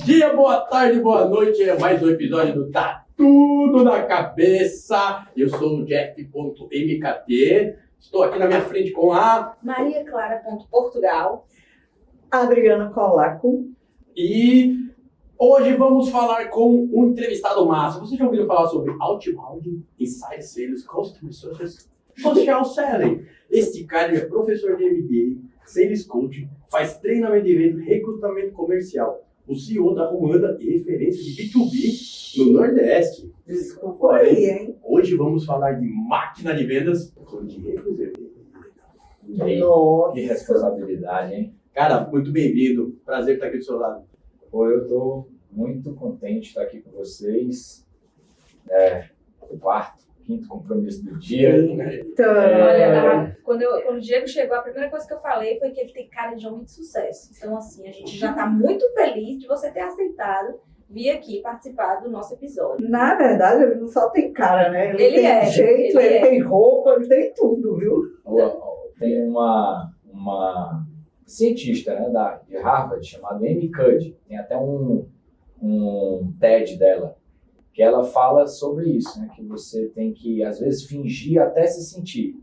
dia, boa tarde, boa noite. É mais um episódio do Tá Tudo na Cabeça. Eu sou o Jeff.mkt. Estou aqui na minha frente com a Maria Clara.Portugal. Adriana Colaco. E hoje vamos falar com um entrevistado massa. Vocês já ouviram falar sobre Outbound, Inside Sales, Customer Success, Social Selling? Este cara é professor de MBA, Sales Coach, faz treinamento de venda, recrutamento comercial. O CEO da Ruanda e referência de B2B no Nordeste. Desculpa aí, hein? Hoje vamos falar de máquina de vendas com Diego Zerbeiro. Nossa. Que responsabilidade, hein? Cara, muito bem-vindo. Prazer estar aqui do seu lado. Pô, eu tô muito contente de estar aqui com vocês. O quinto compromisso do dia. Então, Olha, quando o Diego chegou, a primeira coisa que eu falei foi que ele tem cara de homem de sucesso. Então, assim, a gente já está muito feliz de você ter aceitado vir aqui participar do nosso episódio. na verdade, ele não só tem cara, né? Ele tem é, jeito, ele ele é. tem roupa, ele tem tudo, viu? Tem uma cientista, né, de Harvard chamada Amy Cuddy. Tem até um TED dela, que ela fala sobre isso, né, que você tem que, às vezes, fingir até se sentir.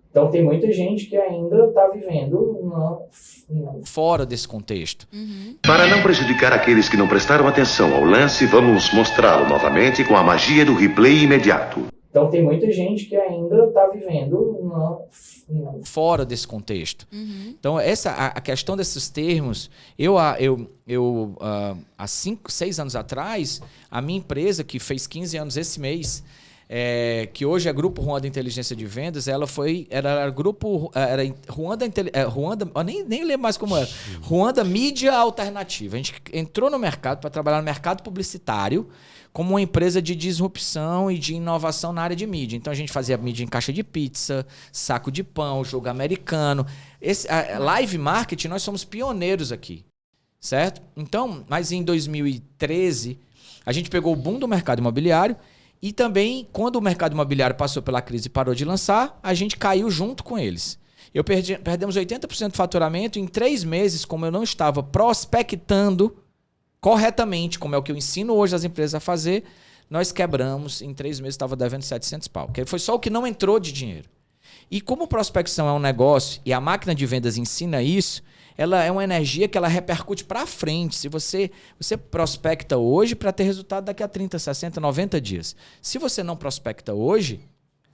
Então, tem muita gente que ainda está vivendo fora desse contexto. Para não prejudicar aqueles que não prestaram atenção ao lance, vamos mostrá-lo novamente com a magia do replay imediato. Então, tem muita gente que ainda está vivendo fora desse contexto. Então, a questão desses termos, há 6 anos atrás, a minha empresa, que fez 15 anos esse mês, que hoje é Grupo Ruanda Inteligência de Vendas, era Grupo Ruanda, eu nem lembro mais como era, Ruanda Mídia Alternativa. A gente entrou no mercado para trabalhar no mercado publicitário como uma empresa de disrupção e de inovação na área de mídia. Então a gente fazia mídia em caixa de pizza, saco de pão, jogo americano. Live marketing, nós somos pioneiros aqui, certo? Então, mas em 2013, a gente pegou o boom do mercado imobiliário. E também, quando o mercado imobiliário passou pela crise e parou de lançar, a gente caiu junto com eles. Perdemos 80% do faturamento em 3 meses, como eu não estava prospectando corretamente, como é o que eu ensino hoje as empresas a fazer, nós quebramos, em 3 meses estava devendo 700 pau. Que foi só o que não entrou de dinheiro. E como prospecção é um negócio, e a máquina de vendas ensina isso, ela é uma energia que ela repercute para frente. Se você prospecta hoje para ter resultado daqui a 30, 60, 90 dias. Se você não prospecta hoje,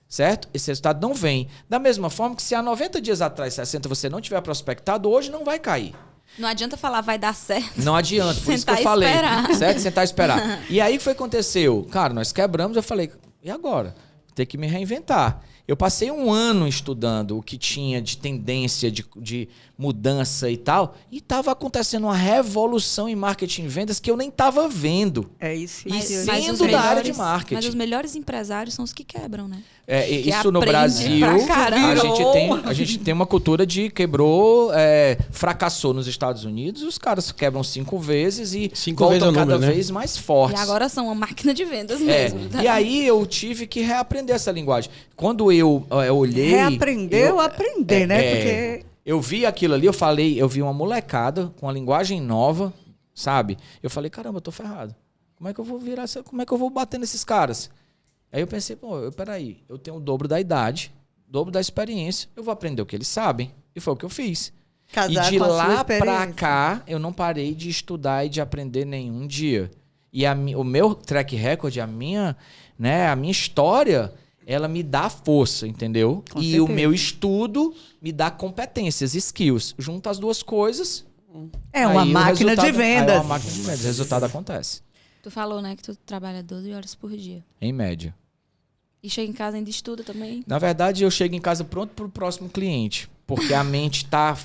certo? Esse resultado não vem. Da mesma forma que se há 90 dias atrás, 60, você não tiver prospectado, hoje não vai cair. Não adianta falar vai dar certo. Não adianta, por isso que eu falei. Certo? Sentar e esperar. E aí o que foi que aconteceu? Cara, nós quebramos, eu falei, e agora? Tem que me reinventar. Eu passei 1 ano estudando o que tinha de tendência, de mudança e tal, e estava acontecendo uma revolução em marketing e vendas que eu nem estava vendo. É isso. E sendo da área de marketing. Mas os melhores empresários são os que quebram, né? Isso no Brasil, a gente tem uma cultura de fracassou nos Estados Unidos, os caras quebram 5 vezes e voltam cada vez mais fortes. E agora são uma máquina de vendas mesmo. E aí eu tive que reaprender essa linguagem. Quando eu olhei... Reaprender ou aprender, né? Porque... Eu vi aquilo ali, eu vi uma molecada com uma linguagem nova, sabe? Eu falei, caramba, eu tô ferrado. Como é que eu vou como é que eu vou bater nesses caras? Aí eu pensei, peraí, eu tenho o dobro da idade, o dobro da experiência, eu vou aprender o que eles sabem. E foi o que eu fiz. Casar e de com a sua lá experiência. pra cá, eu não parei de estudar e de aprender nenhum dia. E o meu track record, a minha história, ela me dá força, entendeu? Com e certeza. o meu estudo me dá competências, skills. Junta as duas coisas. É uma máquina de vendas. É uma máquina de vendas. O resultado acontece. Tu falou, né, que tu trabalha 12 horas por dia. Em média. E chega em casa e ainda estuda também. Na verdade, eu chego em casa pronto pro próximo cliente. Porque a mente tá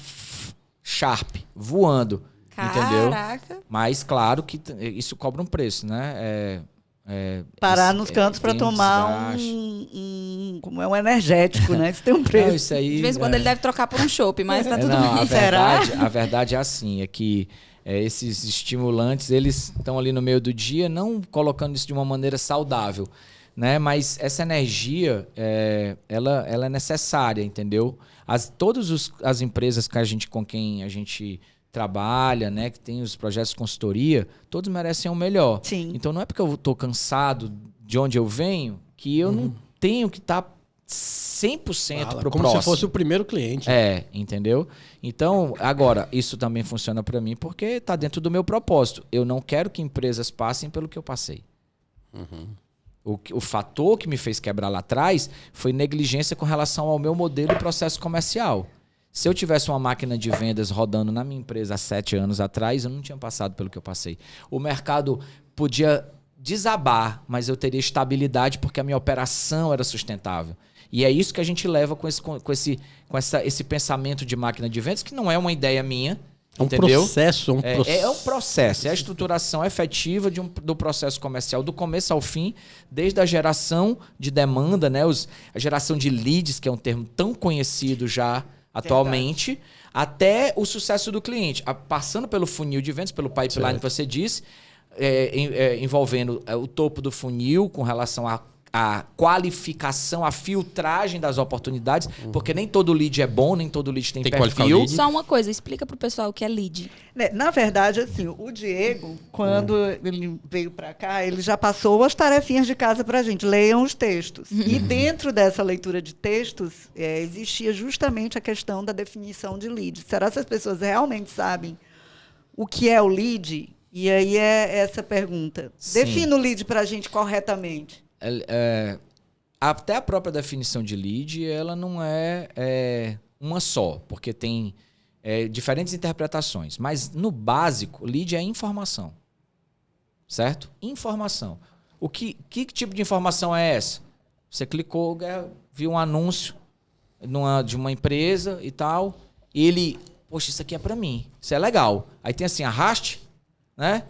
sharp, voando. Entendeu? Caraca. Mas, claro que isso cobra um preço, né? Parar nos cantos para tomar como é um energético, né? Isso tem um preço. Não, isso aí, de vez em quando ele deve trocar por um chopp, mas tá tudo não, bem. A verdade é assim, é que esses estimulantes, eles estão ali no meio do dia, não colocando isso de uma maneira saudável, né? Mas essa energia, ela é necessária, entendeu? Todas as empresas com quem a gente trabalha, né, que tem os projetos de consultoria, todos merecem o melhor. Sim. Então não é porque eu estou cansado de onde eu venho que eu não tenho que estar 100% pro como próximo. Se fosse o primeiro cliente. Entendeu? Então, agora, isso também funciona para mim porque está dentro do meu propósito. Eu não quero que empresas passem pelo que eu passei. O fator que me fez quebrar lá atrás foi negligência com relação ao meu modelo e processo comercial. Se eu tivesse uma máquina de vendas rodando na minha empresa há 7 anos atrás, eu não tinha passado pelo que eu passei. O mercado podia desabar, mas eu teria estabilidade porque a minha operação era sustentável. E é isso que a gente leva com esse pensamento de máquina de vendas, que não é uma ideia minha. Entendeu? É um processo, é a estruturação efetiva do processo comercial, do começo ao fim, desde a geração de demanda, né? A geração de leads, que é um termo tão conhecido já atualmente, até o sucesso do cliente, passando pelo funil de vendas, pelo pipeline que você disse, envolvendo o topo do funil com relação a qualificação, a filtragem das oportunidades, porque nem todo lead é bom, nem todo lead tem perfil. Só uma coisa, explica pro pessoal o que é lead. Na verdade, assim, o Diego, quando ele veio para cá, ele já passou as tarefinhas de casa para a gente. Leiam os textos. E dentro dessa leitura de textos, existia justamente a questão da definição de lead. Será que as pessoas realmente sabem o que é o lead? E aí é essa pergunta. Sim. Defina o lead para a gente corretamente. Até a própria definição de lead, ela não é uma só, porque tem diferentes interpretações. Mas, no básico, lead é informação. Certo? Informação. Que tipo de informação é essa? Você clicou, viu um anúncio de uma empresa e tal, e ele, poxa, isso aqui é para mim, isso é legal. Aí tem assim, arraste, né?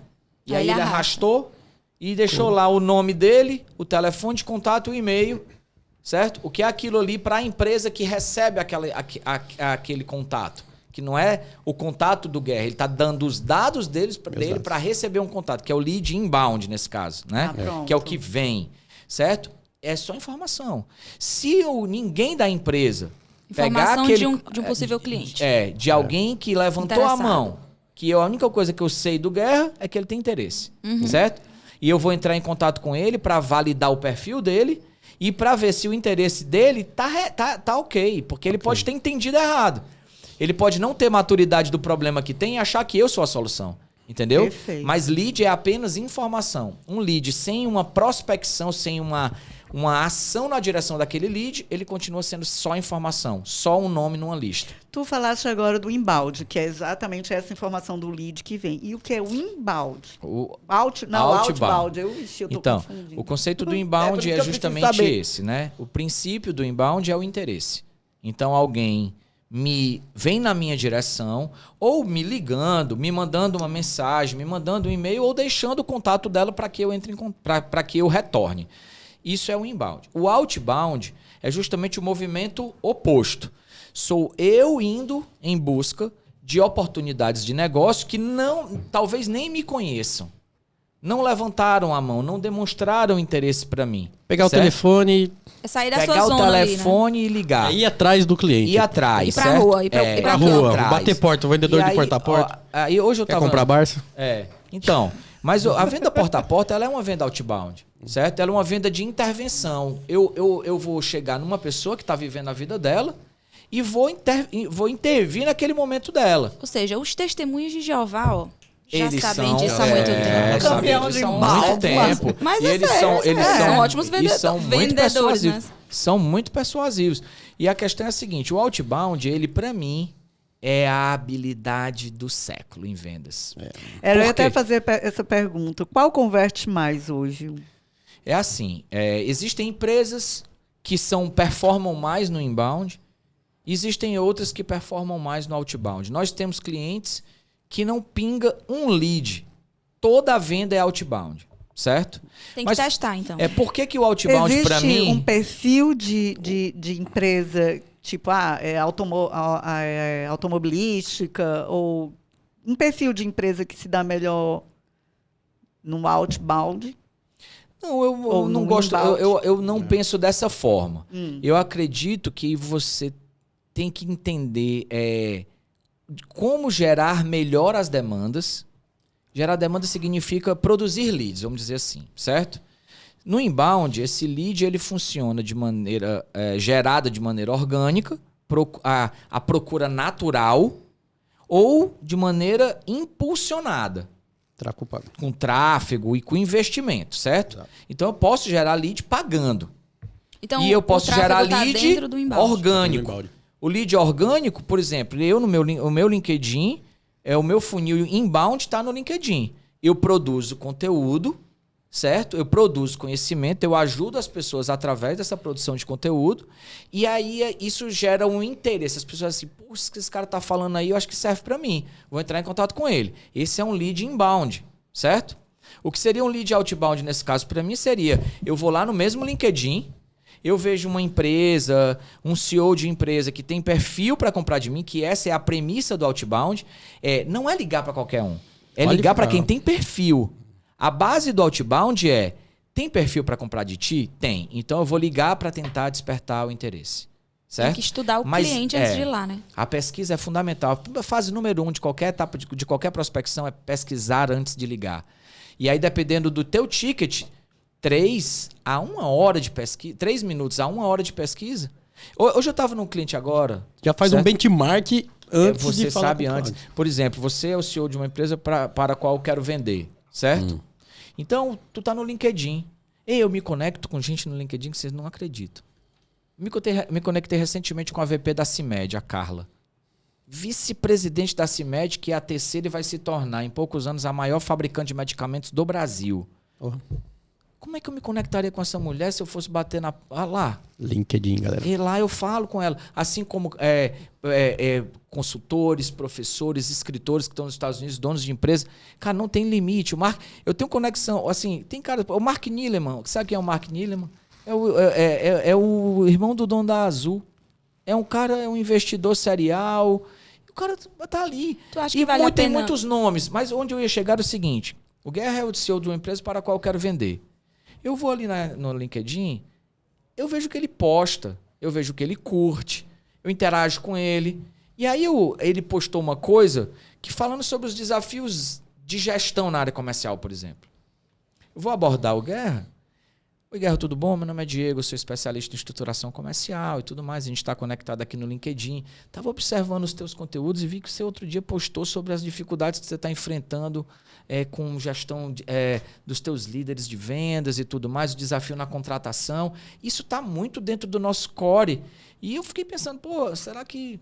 E aí ele arrastou e deixou lá o nome dele, o telefone de contato, o e-mail, certo? O que é aquilo ali para a empresa que recebe aquele contato, que não é o contato do Guerra, ele está dando os dados dele para receber um contato, que é o lead inbound nesse caso, né? Que é o que vem, certo? É só informação. Se ninguém da empresa pegar aquele, de um possível cliente. De alguém que levantou a mão, que a única coisa que eu sei do Guerra é que ele tem interesse, certo? E eu vou entrar em contato com ele para validar o perfil dele e para ver se o interesse dele tá ok, porque ele pode ter entendido errado. Ele pode não ter maturidade do problema que tem e achar que eu sou a solução. Entendeu? Perfeito. Mas lead é apenas informação. Um lead sem uma prospecção, sem uma ação na direção daquele lead, ele continua sendo só informação, só um nome numa lista. Tu falaste agora do inbound, que é exatamente essa informação do lead que vem. E o que é o inbound? Outbound. Eu tô confundindo. O conceito do inbound é justamente esse, né? O princípio do inbound é o interesse. Então, alguém vem na minha direção, ou me ligando, me mandando uma mensagem, me mandando um e-mail, ou deixando o contato dela para que eu para que eu retorne. Isso é o inbound. O outbound é justamente o movimento oposto. Sou eu indo em busca de oportunidades de negócio que talvez nem me conheçam. Não levantaram a mão, não demonstraram interesse para mim. Pegar o telefone... É sair da sua zona ali, né? Pegar o telefone e ligar. Ir atrás do cliente. Ir atrás, ir pra rua. Ir pra rua, bater porta, o vendedor de porta a porta. Aí hoje eu Quer comprar Barça? Então, mas a venda porta a porta, ela é uma venda outbound, certo? Ela é uma venda de intervenção. Eu vou chegar numa pessoa que está vivendo a vida dela e vou intervir naquele momento dela. Ou seja, os testemunhos de Jeová, ó, já sabem disso há muito tempo. Campeão de muito tempo. Mas e eles são ótimos vendedores, né? São muito persuasivos. E a questão é a seguinte, o outbound, ele para mim é a habilidade do século em vendas. Eu ia até fazer essa pergunta. Qual converte mais hoje? É assim, existem empresas que performam mais no inbound, existem outras que performam mais no outbound. Nós temos clientes que não pinga um lead. Toda a venda é outbound. certo? Tem que Mas testar, então. por que o outbound para mim... Existe um perfil de empresa, tipo, automobilística, ou um perfil de empresa que se dá melhor no outbound? Não, eu não gosto, eu não penso dessa forma. Eu acredito que você tem que entender como gerar melhor as demandas. Gerar demanda significa produzir leads, vamos dizer assim, certo? No inbound, esse lead ele funciona de maneira gerada de maneira orgânica, a procura natural, ou de maneira impulsionada. Com tráfego e com investimento, certo? Exato. Então eu posso gerar lead pagando. Então, e eu posso gerar lead orgânico. O lead orgânico, por exemplo, o meu LinkedIn, o meu funil inbound está no LinkedIn. Eu produzo conteúdo, certo? Eu produzo conhecimento, eu ajudo as pessoas através dessa produção de conteúdo, e aí isso gera um interesse. As pessoas assim, puxa, que esse cara tá falando aí, eu acho que serve para mim. Vou entrar em contato com ele. Esse é um lead inbound, certo? O que seria um lead outbound nesse caso para mim seria, eu vou lá no mesmo LinkedIn, eu vejo uma empresa, um CEO de empresa que tem perfil para comprar de mim, que essa é a premissa do outbound, não é ligar para qualquer um, é ligar para quem tem perfil. A base do outbound tem perfil para comprar de ti? Tem. Então eu vou ligar para tentar despertar o interesse. Certo? Tem que estudar o cliente antes de ir lá, né? A pesquisa é fundamental. A fase número 1 de qualquer etapa de qualquer prospecção é pesquisar antes de ligar. E aí, dependendo do teu ticket, 3 a 1 hora de pesquisa, 3 minutos a 1 hora de pesquisa. Hoje eu estava num cliente agora. Já faz certo? Um benchmark antes você de falar. Você sabe antes. Por exemplo, você é o CEO de uma empresa para a qual eu quero vender. Certo? Então, tu tá no LinkedIn. Eu me conecto com gente no LinkedIn que vocês não acreditam. Me conectei recentemente com a VP da CIMED, a Carla. Vice-presidente da CIMED, que é a terceira e vai se tornar, em poucos anos, a maior fabricante de medicamentos do Brasil. Como é que eu me conectaria com essa mulher se eu fosse bater na... lá. LinkedIn, galera. E lá eu falo com ela. Assim como consultores, professores, escritores que estão nos Estados Unidos, donos de empresa. Cara, não tem limite. Eu tenho conexão, assim, tem cara... O Mark Nielemann, sabe quem é o Mark Nielemann? É o irmão do dono da Azul. É um cara, é um investidor serial. O cara tá ali. Tu acha que vale a pena? Tem muitos nomes, mas onde eu ia chegar é o seguinte. O Guerra é o CEO de uma empresa para a qual eu quero vender. Eu vou ali no LinkedIn, eu vejo o que ele posta, eu vejo o que ele curte, eu interajo com ele. E aí ele postou uma coisa que falando sobre os desafios de gestão na área comercial, por exemplo. Eu vou abordar o Guerra. Oi, Guerra, tudo bom? Meu nome é Diego, eu sou especialista em estruturação comercial e tudo mais. A gente está conectado aqui no LinkedIn. Estava observando os teus conteúdos e vi que você outro dia postou sobre as dificuldades que você está enfrentando com gestão dos teus líderes de vendas e tudo mais, o desafio na contratação. Isso está muito dentro do nosso core. E eu fiquei pensando, será que...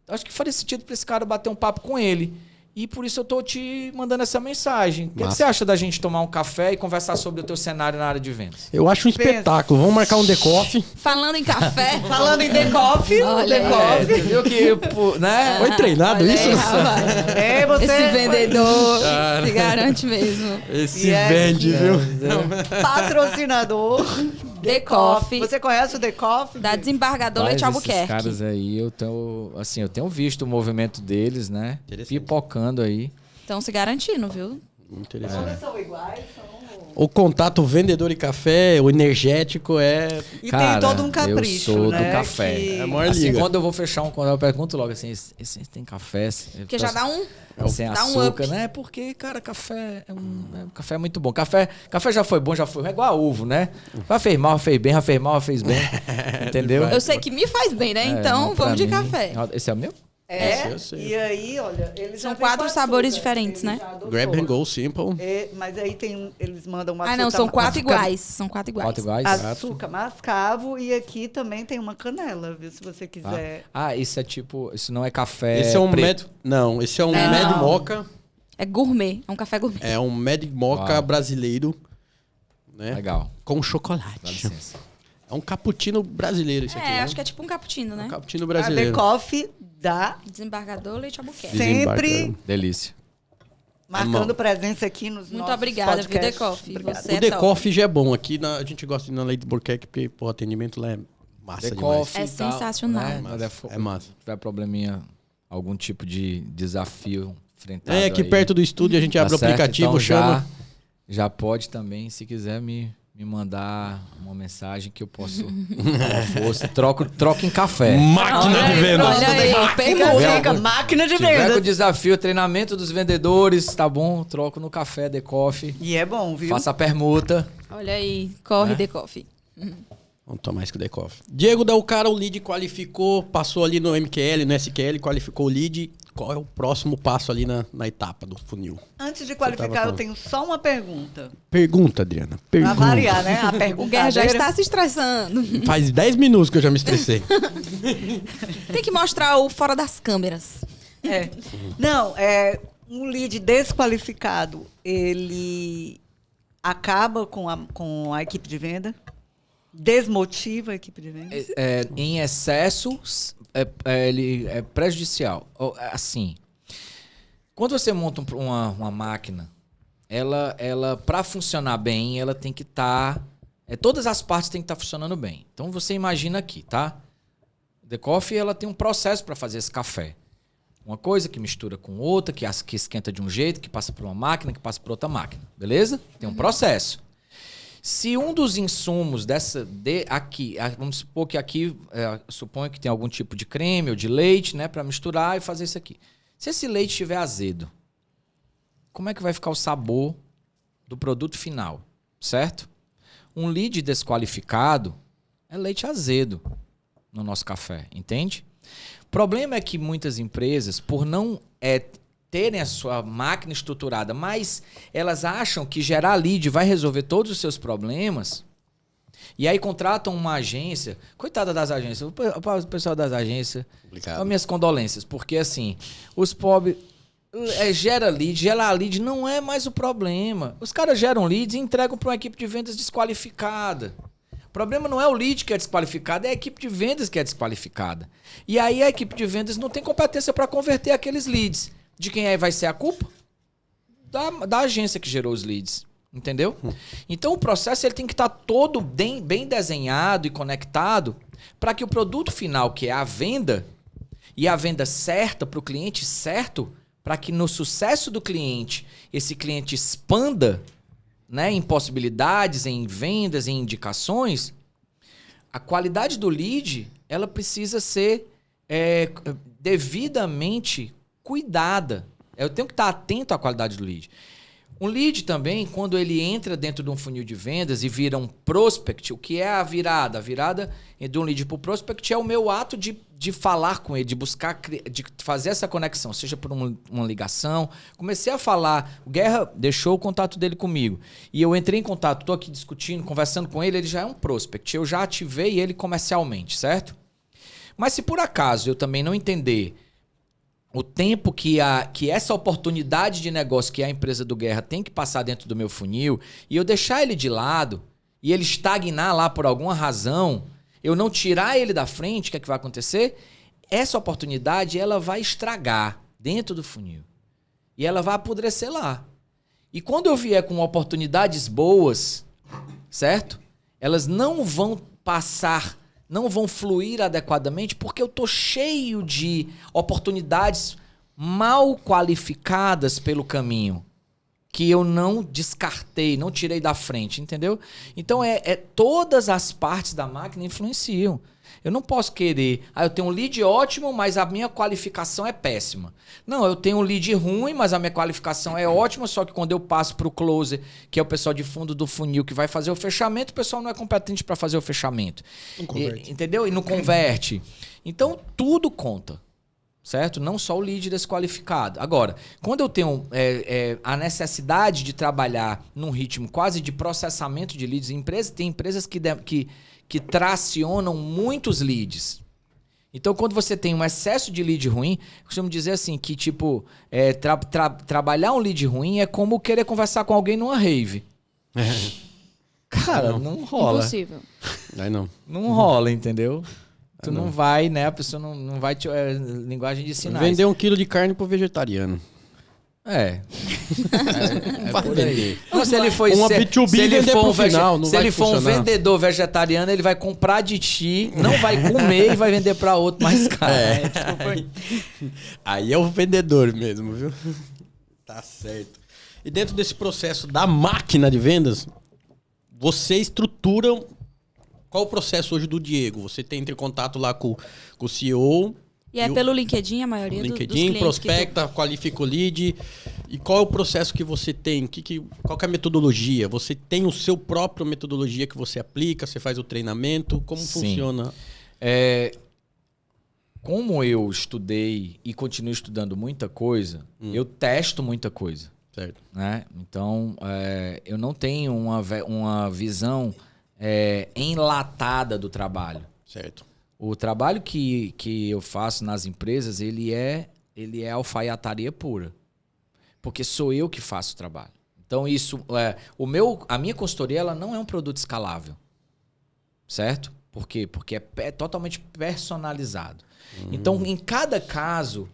Acho que faria sentido para esse cara bater um papo com ele. E por isso eu tô te mandando essa mensagem. O que você acha da gente tomar um café e conversar sobre o teu cenário na área de vendas? Eu acho um espetáculo. Vamos marcar um The-Coffee. Falando em café. Falando em The-Coffee. Você viu que... né? Foi treinado isso? Você... Esse vendedor se garante mesmo. Esse vende, viu? Patrocinador. The-Coffee. Você conhece o The-Coffee? Da Desembargador Leite Albuquerque. Esses caras aí, eu tenho visto o movimento deles, né? Pipocando aí. Estão se garantindo, viu? Interessante. Todos são iguais, O contato vendedor e café, o energético E tem todo um capricho, eu sou né? do café. É a maior assim, liga. quando eu vou fechar um contrato, eu pergunto logo assim, esse tem café? Porque já dá um... Sem dá açúcar, um up. né? Porque, cara, café café é muito bom. Café já foi bom, já foi. É igual a uvo, né? Já fez mal, fez bem, já fez mal, já fez bem. Entendeu? Eu sei que me faz bem, né? Então, vamos de café. Esse é o meu? Eu sei. E aí, olha, eles São já 4 vêm com sabores açúcar, diferentes, ele né? já adotou. Grab and go, simple. Mas aí eles mandam uma Ah, não, são 4 iguais. São 4 iguais. 4 iguais? Açúcar mascavo e aqui também tem uma canela, viu? Se você quiser. Isso é tipo... Isso não é café Esse é um preto. Não, esse é um Não. Mad Mocha. É gourmet, é um café gourmet. É um Mad Mocha brasileiro. Né? Legal. Com Dá chocolate. licença. É um cappuccino brasileiro isso aqui. né? Acho que é tipo um cappuccino, né? Um cappuccino A brasileiro. The-Coffee dá Desembargador Leite Albuquerque. sempre Delícia. Marcando presença aqui nos Muito nossos obrigada, viu, podcasts. Decoff? Obrigada. Você O é The top. Coffee já é bom. Aqui a gente gosta de ir na Leite Burquerque, porque o atendimento lá é massa The demais. Coffee É e tal, sensacional. né? É massa. Se tiver probleminha, algum tipo de desafio enfrentado É, aqui aí, perto do estúdio a gente tá abre o certo? aplicativo, Então chama. já pode também, se quiser me mandar uma mensagem que eu posso uma força, troco em café. Máquina de venda. Olha aí, permuta. Fica máquina de Se tiver com o vendas. desafio, treinamento dos vendedores, tá bom? Troco no café, The Coffee. E é bom, viu? Faça a permuta. Olha aí, corre, Decoff. Vamos tomar isso com o The Coffee. Diego, o lead qualificou, passou ali no MQL, no SQL, qualificou o lead. Qual é o próximo passo ali na etapa do funil? Antes de tava qualificar, eu falando. tenho só uma pergunta. Pergunta, Adriana. Pra Pergunta. variar, né? A pergunta O Guerra já está se estressando. Faz 10 minutos que eu já me estressei. Tem que mostrar o fora das câmeras. É. Não, um lead desqualificado, ele acaba com a equipe de venda? Desmotiva a equipe de venda? Em excesso, ele é prejudicial. Assim, quando você monta uma máquina, ela para funcionar bem, ela tem que estar... todas as partes têm que estar funcionando bem. Então, você imagina aqui, tá? The Coffee, ela tem um processo para fazer esse café. Uma coisa que mistura com outra, que esquenta de um jeito, que passa por uma máquina, que passa por outra máquina. Beleza? Tem um processo. Se um dos insumos aqui, vamos supor que aqui, suponho que tem algum tipo de creme ou de leite, né, para misturar e fazer isso aqui. Se esse leite estiver azedo, como é que vai ficar o sabor do produto final, certo? Um lead desqualificado é leite azedo no nosso café, entende? O problema é que muitas empresas, por não terem a sua máquina estruturada, mas elas acham que gerar lead vai resolver todos os seus problemas, e aí contratam uma agência. Coitada das agências, o pessoal das agências, minhas condolências, porque assim, os pobres gerar lead não é mais o problema. Os caras geram leads e entregam para uma equipe de vendas desqualificada. O problema não é o lead que é desqualificado, é a equipe de vendas que é desqualificada. E aí a equipe de vendas não tem competência para converter aqueles leads. De quem vai ser a culpa? Da agência que gerou os leads. Entendeu? Então o processo ele tem que estar todo bem desenhado e conectado para que o produto final, que é a venda, e a venda certa para o cliente certo, para que no sucesso do cliente, esse cliente expanda, né, em possibilidades, em vendas, em indicações, a qualidade do lead ela precisa ser devidamente cuidada. Eu tenho que estar atento à qualidade do lead. Um lead também, quando ele entra dentro de um funil de vendas e vira um prospect, o que é a virada? A virada de um lead para o prospect é o meu ato de falar com ele, de buscar, de fazer essa conexão, seja por uma ligação. Comecei a falar, o Guerra deixou o contato dele comigo. E eu entrei em contato, estou aqui discutindo, conversando com ele, ele já é um prospect. Eu já ativei ele comercialmente, certo? Mas se por acaso eu também não entender o tempo que essa oportunidade de negócio que a empresa do Guerra tem que passar dentro do meu funil, e eu deixar ele de lado, e ele estagnar lá por alguma razão, eu não tirar ele da frente, o que é que vai acontecer? Essa oportunidade ela vai estragar dentro do funil. E ela vai apodrecer lá. E quando eu vier com oportunidades boas, certo? Elas não vão passar, não vão fluir adequadamente, porque eu estou cheio de oportunidades mal qualificadas pelo caminho, que eu não descartei, não tirei da frente, entendeu? Então, todas as partes da máquina influenciam. Eu não posso querer, eu tenho um lead ótimo, mas a minha qualificação é péssima. Não, eu tenho um lead ruim, mas a minha qualificação é ótima, só que quando eu passo para o closer, que é o pessoal de fundo do funil que vai fazer o fechamento, o pessoal não é competente para fazer o fechamento. Não converte. Entendeu? E não converte. Então, tudo conta. Certo? Não só o lead desqualificado. Agora, quando eu tenho a necessidade de trabalhar num ritmo quase de processamento de leads, tem empresas que tracionam muitos leads. Então, quando você tem um excesso de lead ruim, eu costumo dizer assim, que tipo, trabalhar um lead ruim é como querer conversar com alguém numa rave. Cara, não rola. Impossível. Aí não. Não rola, entendeu? Tu não vai, né? A pessoa não vai te... linguagem de sinais. Vender 1 quilo de carne pro vegetariano. Não vai por aí. vender. Não, se ele for, Uma B2B se ele vender for pro um final, não se vai ele for um funcionar. vendedor vegetariano, ele vai comprar de ti, não vai comer e vai vender pra outro mais caro. Aí é o vendedor mesmo, viu? Tá certo. E dentro desse processo da máquina de vendas, você estrutura... Qual o processo hoje do Diego? Você entra em contato lá com o CEO... E é pelo LinkedIn a maioria dos LinkedIn, clientes prospecta, qualifica o lead. E qual é o processo que você tem? Qual que é a metodologia? Você tem o seu próprio metodologia que você aplica? Você faz o treinamento? Como funciona? Como eu estudei e continuo estudando muita coisa, eu testo muita coisa. Certo. Né? Então, eu não tenho uma visão enlatada do trabalho. Certo. O trabalho que eu faço nas empresas, ele é alfaiataria pura. Porque sou eu que faço o trabalho. Então, a minha consultoria ela não é um produto escalável. Certo? Por quê? Porque é totalmente personalizado. Então, em cada caso,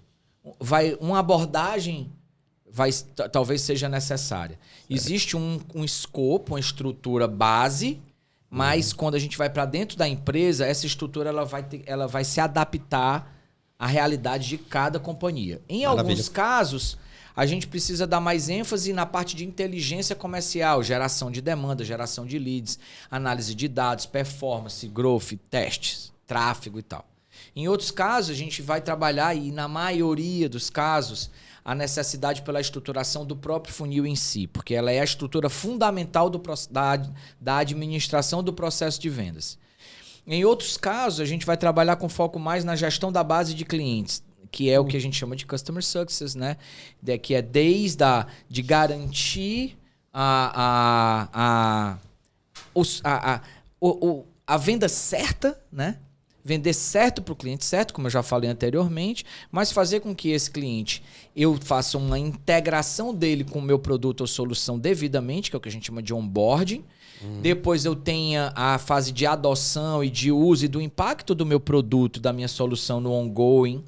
uma abordagem talvez seja necessária. Existe um escopo, uma estrutura base, mas quando a gente vai para dentro da empresa, essa estrutura ela vai se adaptar à realidade de cada companhia. Em alguns casos, a gente precisa dar mais ênfase na parte de inteligência comercial, geração de demanda, geração de leads, análise de dados, performance, growth, testes, tráfego e tal. Em outros casos, a gente vai trabalhar, e na maioria dos casos, a necessidade pela estruturação do próprio funil em si, porque ela é a estrutura fundamental da administração do processo de vendas. Em outros casos, a gente vai trabalhar com foco mais na gestão da base de clientes, que é o que a gente chama de Customer Success, né? Que é de garantir a venda certa, né? Vender certo para o cliente certo, como eu já falei anteriormente, mas fazer com que esse cliente, eu faça uma integração dele com o meu produto ou solução devidamente, que é o que a gente chama de onboarding. Depois eu tenha a fase de adoção e de uso e do impacto do meu produto, da minha solução no ongoing,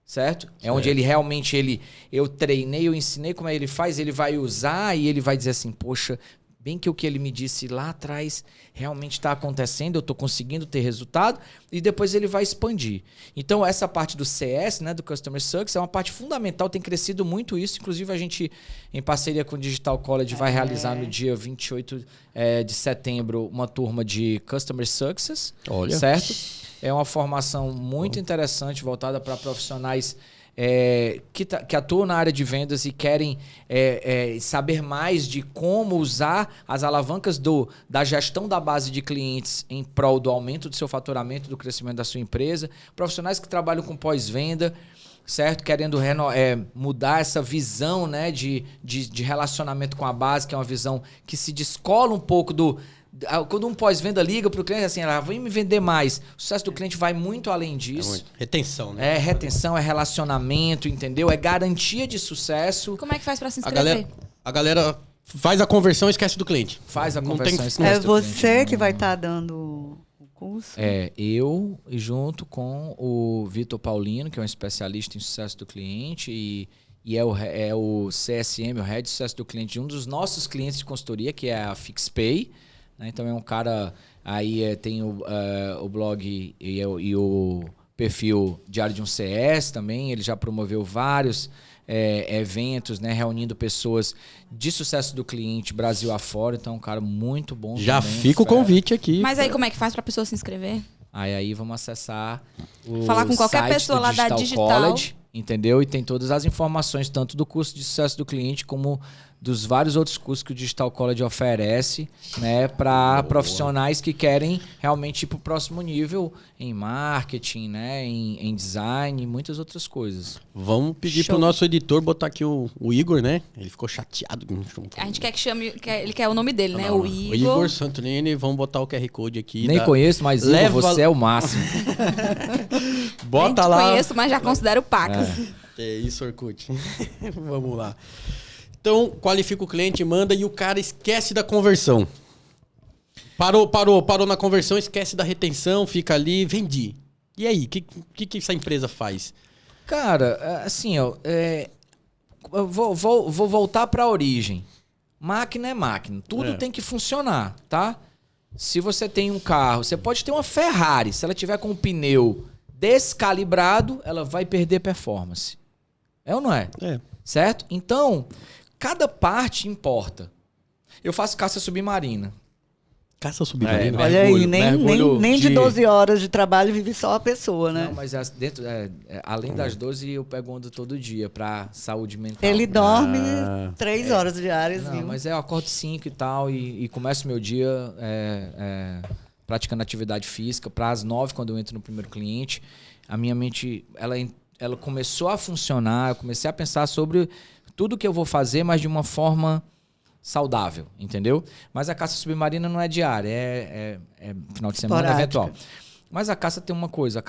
certo? É onde ele realmente, eu treinei, eu ensinei como ele faz, ele vai usar e ele vai dizer assim, poxa, bem que o que ele me disse lá atrás realmente está acontecendo, eu estou conseguindo ter resultado, e depois ele vai expandir. Então, essa parte do CS, né, do Customer Success, é uma parte fundamental, tem crescido muito isso. Inclusive, a gente, em parceria com o Digital College, vai realizar no dia 28 de setembro uma turma de Customer Success. Olha. Certo? É uma formação muito interessante, voltada para profissionais que atuam na área de vendas e querem saber mais de como usar as alavancas da gestão da base de clientes em prol do aumento do seu faturamento, do crescimento da sua empresa. Profissionais que trabalham com pós-venda, certo? Querendo mudar essa visão, né, de relacionamento com a base, que é uma visão que se descola um pouco quando um pós-venda liga para o cliente, assim, vem me vender mais. O sucesso do cliente vai muito além disso. Retenção, né? É retenção, é relacionamento, entendeu? É garantia de sucesso. Como é que faz para se inscrever? A galera faz a conversão e esquece do cliente. Faz a Não conversão tem- e esquece É do você cliente. que vai estar dando o curso? Eu junto com o Vitor Paulino, que é um especialista em sucesso do cliente e é o CSM, o Head de Sucesso do Cliente, de um dos nossos clientes de consultoria, que é a FixPay. Né? Então é um cara, aí tem o blog e o perfil Diário de um CS também, ele já promoveu vários eventos, né, reunindo pessoas de sucesso do cliente Brasil afora, então é um cara muito bom. Já também, fica o fera. convite aqui. Mas aí como é que faz pra pessoa se inscrever? Aí vamos acessar o Falar com qualquer site pessoa do lá da Digital. College, entendeu? E tem todas as informações, tanto do curso de sucesso do cliente, como dos vários outros cursos que o Digital College oferece, né, para profissionais que querem realmente ir para o próximo nível em marketing, né, em design e muitas outras coisas. Vamos pedir Show. pro nosso editor botar aqui o Igor, né? Ele ficou chateado. A gente quer que chame, ele quer o nome dele, né? Não, O Igor. Santorini, vamos botar o QR Code aqui. Nem conheço, mas Igor, Leva- você é o máximo. Bota Nem te lá. conheço, mas já considero pacas. É isso, Orkut. Vamos lá. Então, qualifica o cliente, manda e o cara esquece da conversão. Parou na conversão, esquece da retenção, fica ali, vendi. E aí, o que essa empresa faz? Cara, assim, ó, eu vou voltar para a origem. Máquina é máquina. Tudo tem que funcionar, tá? Se você tem um carro, você pode ter uma Ferrari. Se ela tiver com o pneu descalibrado, ela vai perder performance. É ou não é? É. Certo? Então, cada parte importa. Eu faço caça submarina. Caça submarina. Olha aí, mergulho nem de 12 horas de trabalho vive só a pessoa, né? Não, mas além das 12, eu pego onda todo dia pra saúde mental. Ele dorme 3 horas diárias, Não, viu? mas eu acordo 5 e tal, e começo meu dia praticando atividade física. Para as 9, quando eu entro no primeiro cliente, a minha mente ela começou a funcionar, eu comecei a pensar sobre tudo que eu vou fazer, mas de uma forma saudável, entendeu? Mas a caça submarina não é diária, é final de semana eventual. Mas a caça tem uma coisa,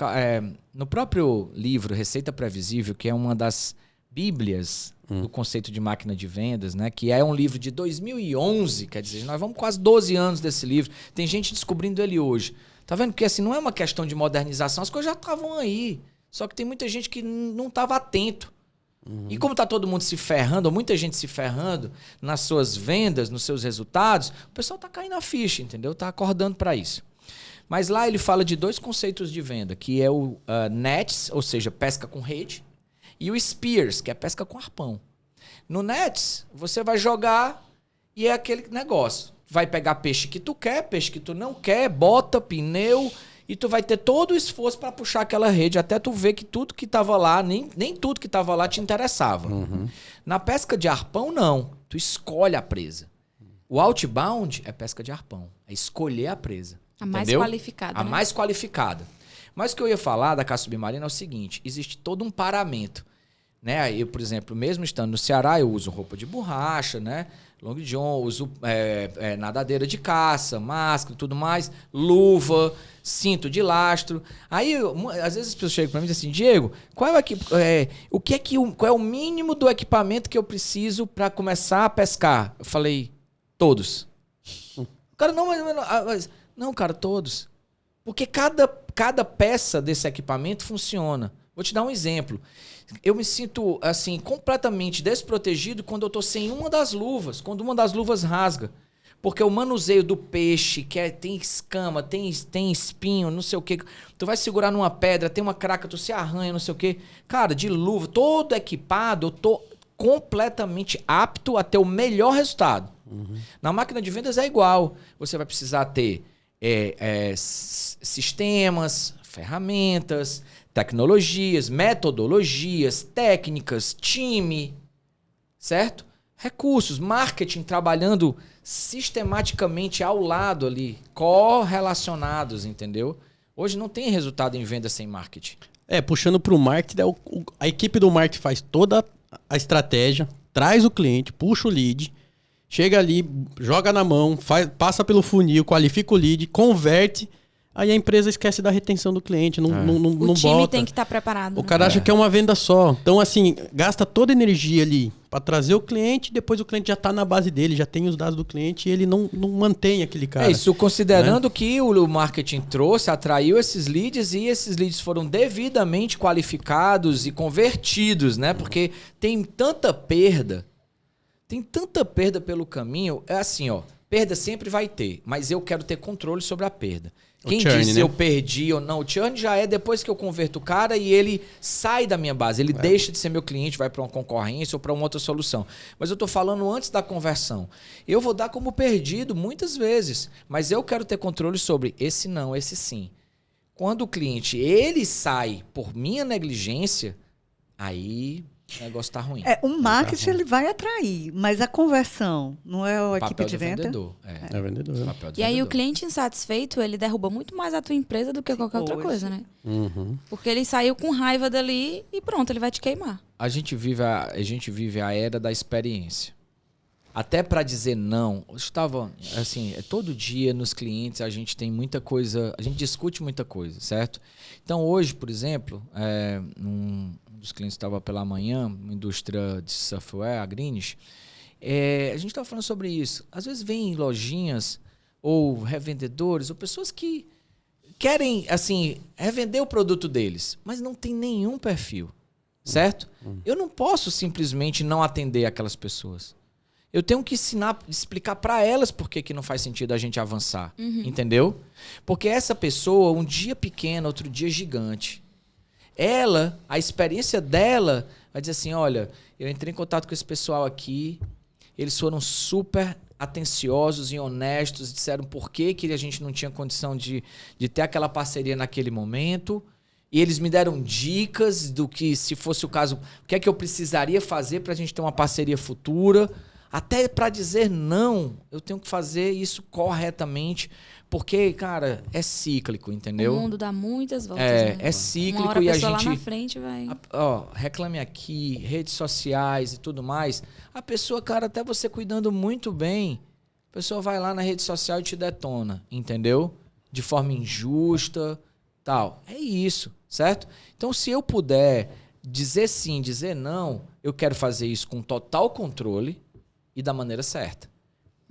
no próprio livro Receita Previsível, que é uma das bíblias do conceito de máquina de vendas, né? Que é um livro de 2011, quer dizer, nós vamos quase 12 anos desse livro, tem gente descobrindo ele hoje. Tá vendo? Porque assim, não é uma questão de modernização, as coisas já estavam aí, só que tem muita gente que não estava atento. E como tá todo mundo se ferrando, ou muita gente se ferrando nas suas vendas, nos seus resultados, o pessoal tá caindo a ficha, entendeu? Tá acordando para isso. Mas lá ele fala de 2 conceitos de venda, que é o nets, ou seja, pesca com rede, e o spears, que é pesca com arpão. No nets, você vai jogar e é aquele negócio. Vai pegar peixe que tu quer, peixe que tu não quer, bota, pneu... E tu vai ter todo o esforço para puxar aquela rede, até tu ver que tudo que tava lá, nem tudo que tava lá te interessava. Na pesca de arpão, não. Tu escolhe a presa. O outbound é pesca de arpão. É escolher a presa. A mais entendeu? qualificada. A né? mais qualificada. Mas o que eu ia falar da caça submarina é o seguinte: existe todo um paramento. Né? Eu, por exemplo, mesmo estando no Ceará, eu uso roupa de borracha, né? Long John, uso nadadeira de caça, máscara e tudo mais, luva, cinto de lastro. Aí, às vezes as pessoas chegam para mim e dizem assim, Diego, qual é o mínimo do equipamento que eu preciso para começar a pescar? Eu falei, todos. O cara, não, cara, todos. Porque cada peça desse equipamento funciona. Vou te dar um exemplo. Eu me sinto, assim, completamente desprotegido quando eu tô sem uma das luvas, quando uma das luvas rasga. Porque o manuseio do peixe, tem escama, tem espinho, não sei o quê. Tu vai segurar numa pedra, tem uma craca, tu se arranha, não sei o quê. Cara, de luva, todo equipado, eu tô completamente apto a ter o melhor resultado. Na máquina de vendas é igual. Você vai precisar ter sistemas, ferramentas, tecnologias, metodologias, técnicas, time, certo? Recursos, marketing trabalhando sistematicamente ao lado ali, correlacionados, entendeu? Hoje não tem resultado em venda sem marketing. Puxando para o marketing, a equipe do marketing faz toda a estratégia, traz o cliente, puxa o lead, chega ali, joga na mão, passa pelo funil, qualifica o lead, converte. Aí a empresa esquece da retenção do cliente, não O time bota. tem que estar preparado. O cara acha que é uma venda só. Então, assim, gasta toda a energia ali para trazer o cliente, depois o cliente já está na base dele, já tem os dados do cliente e ele não mantém aquele cara. Isso considerando que o marketing atraiu esses leads e esses leads foram devidamente qualificados e convertidos, né? Porque tem tanta perda pelo caminho. É assim, ó, perda sempre vai ter, mas eu quero ter controle sobre a perda. Quem churn, diz né? eu perdi ou não, o churn já é depois que eu converto o cara e ele sai da minha base, ele deixa de ser meu cliente, vai para uma concorrência ou para uma outra solução. Mas eu tô falando antes da conversão. Eu vou dar como perdido muitas vezes, mas eu quero ter controle sobre esse não, esse sim. Quando o cliente, ele sai por minha negligência, aí o negócio tá ruim. O marketing ele vai atrair, mas a conversão não é a equipe Papel de do venda? vendedor. É vendedor. Papel do E aí o vendedor. cliente insatisfeito, ele derruba muito mais a tua empresa do que qualquer outra Hoje. coisa, né? Uhum. Porque ele saiu com raiva dali e pronto, ele vai te queimar. A gente vive a era da experiência. Até para dizer não, eu estava assim, todo dia nos clientes a gente tem muita coisa, a gente discute muita coisa, certo? Então hoje, por exemplo, um dos clientes estava pela manhã, uma indústria de software, a Greenish, a gente estava falando sobre isso. Às vezes vem lojinhas ou revendedores ou pessoas que querem assim revender o produto deles, mas não tem nenhum perfil. certo? Eu não posso simplesmente não atender aquelas pessoas. Eu tenho que explicar para elas por que não faz sentido a gente avançar, entendeu? Porque essa pessoa, um dia pequena, outro dia gigante, ela, a experiência dela vai dizer assim, olha, eu entrei em contato com esse pessoal aqui, eles foram super atenciosos e honestos, disseram por que a gente não tinha condição de ter aquela parceria naquele momento, e eles me deram dicas do que, se fosse o caso, o que é que eu precisaria fazer para a gente ter uma parceria futura. Até para dizer não, eu tenho que fazer isso corretamente, porque, cara, é cíclico, entendeu? O mundo dá muitas voltas. Né? É cíclico. Uma hora e a pessoa gente lá na frente vai... reclame aqui, redes sociais e tudo mais. A pessoa, cara, até você cuidando muito bem, a pessoa vai lá na rede social e te detona, entendeu? De forma injusta, tal. É isso, certo? Então, se eu puder dizer sim, dizer não, eu quero fazer isso com total controle e da maneira certa.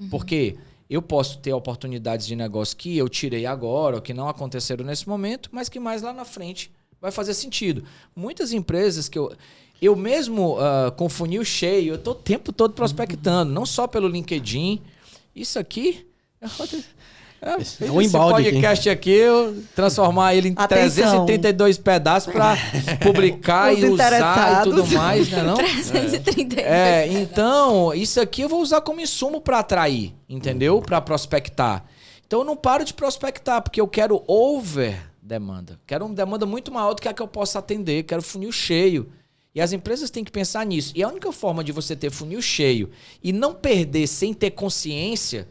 Porque eu posso ter oportunidades de negócio que eu tirei agora, ou que não aconteceram nesse momento, mas que mais lá na frente vai fazer sentido. Muitas empresas que eu mesmo com funil cheio, eu estou o tempo todo prospectando, não só pelo LinkedIn. Isso aqui é um embalde esse podcast aqui, eu transformar ele em 332 pedaços para publicar e usar e tudo mais, né? Não? 332 então, isso aqui eu vou usar como insumo para atrair, entendeu? Para prospectar. Então, eu não paro de prospectar, porque eu quero over demanda. Quero uma demanda muito maior do que a que eu possa atender. Quero funil cheio. E as empresas têm que pensar nisso. E a única forma de você ter funil cheio e não perder sem ter consciência,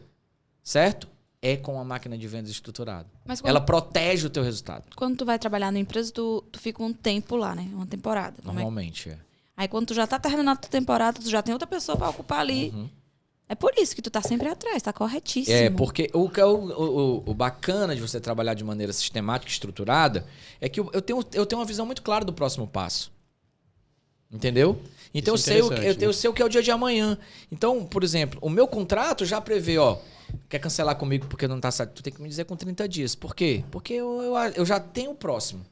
certo? É com a máquina de vendas estruturada. Mas quando, ela protege o teu resultado. Quando tu vai trabalhar na empresa, tu fica um tempo lá, né? Uma temporada. Normalmente, Aí quando tu já tá terminando a tua temporada, tu já tem outra pessoa pra ocupar ali. É por isso que tu tá sempre atrás, tá corretíssimo. Porque o bacana de você trabalhar de maneira sistemática e estruturada é que eu tenho uma visão muito clara do próximo passo. Entendeu? Então eu sei o que é o dia de amanhã. Então, por exemplo, o meu contrato já prevê, quer cancelar comigo porque não tá certo? Tu tem que me dizer com 30 dias. Por quê? Porque eu já tenho o próximo.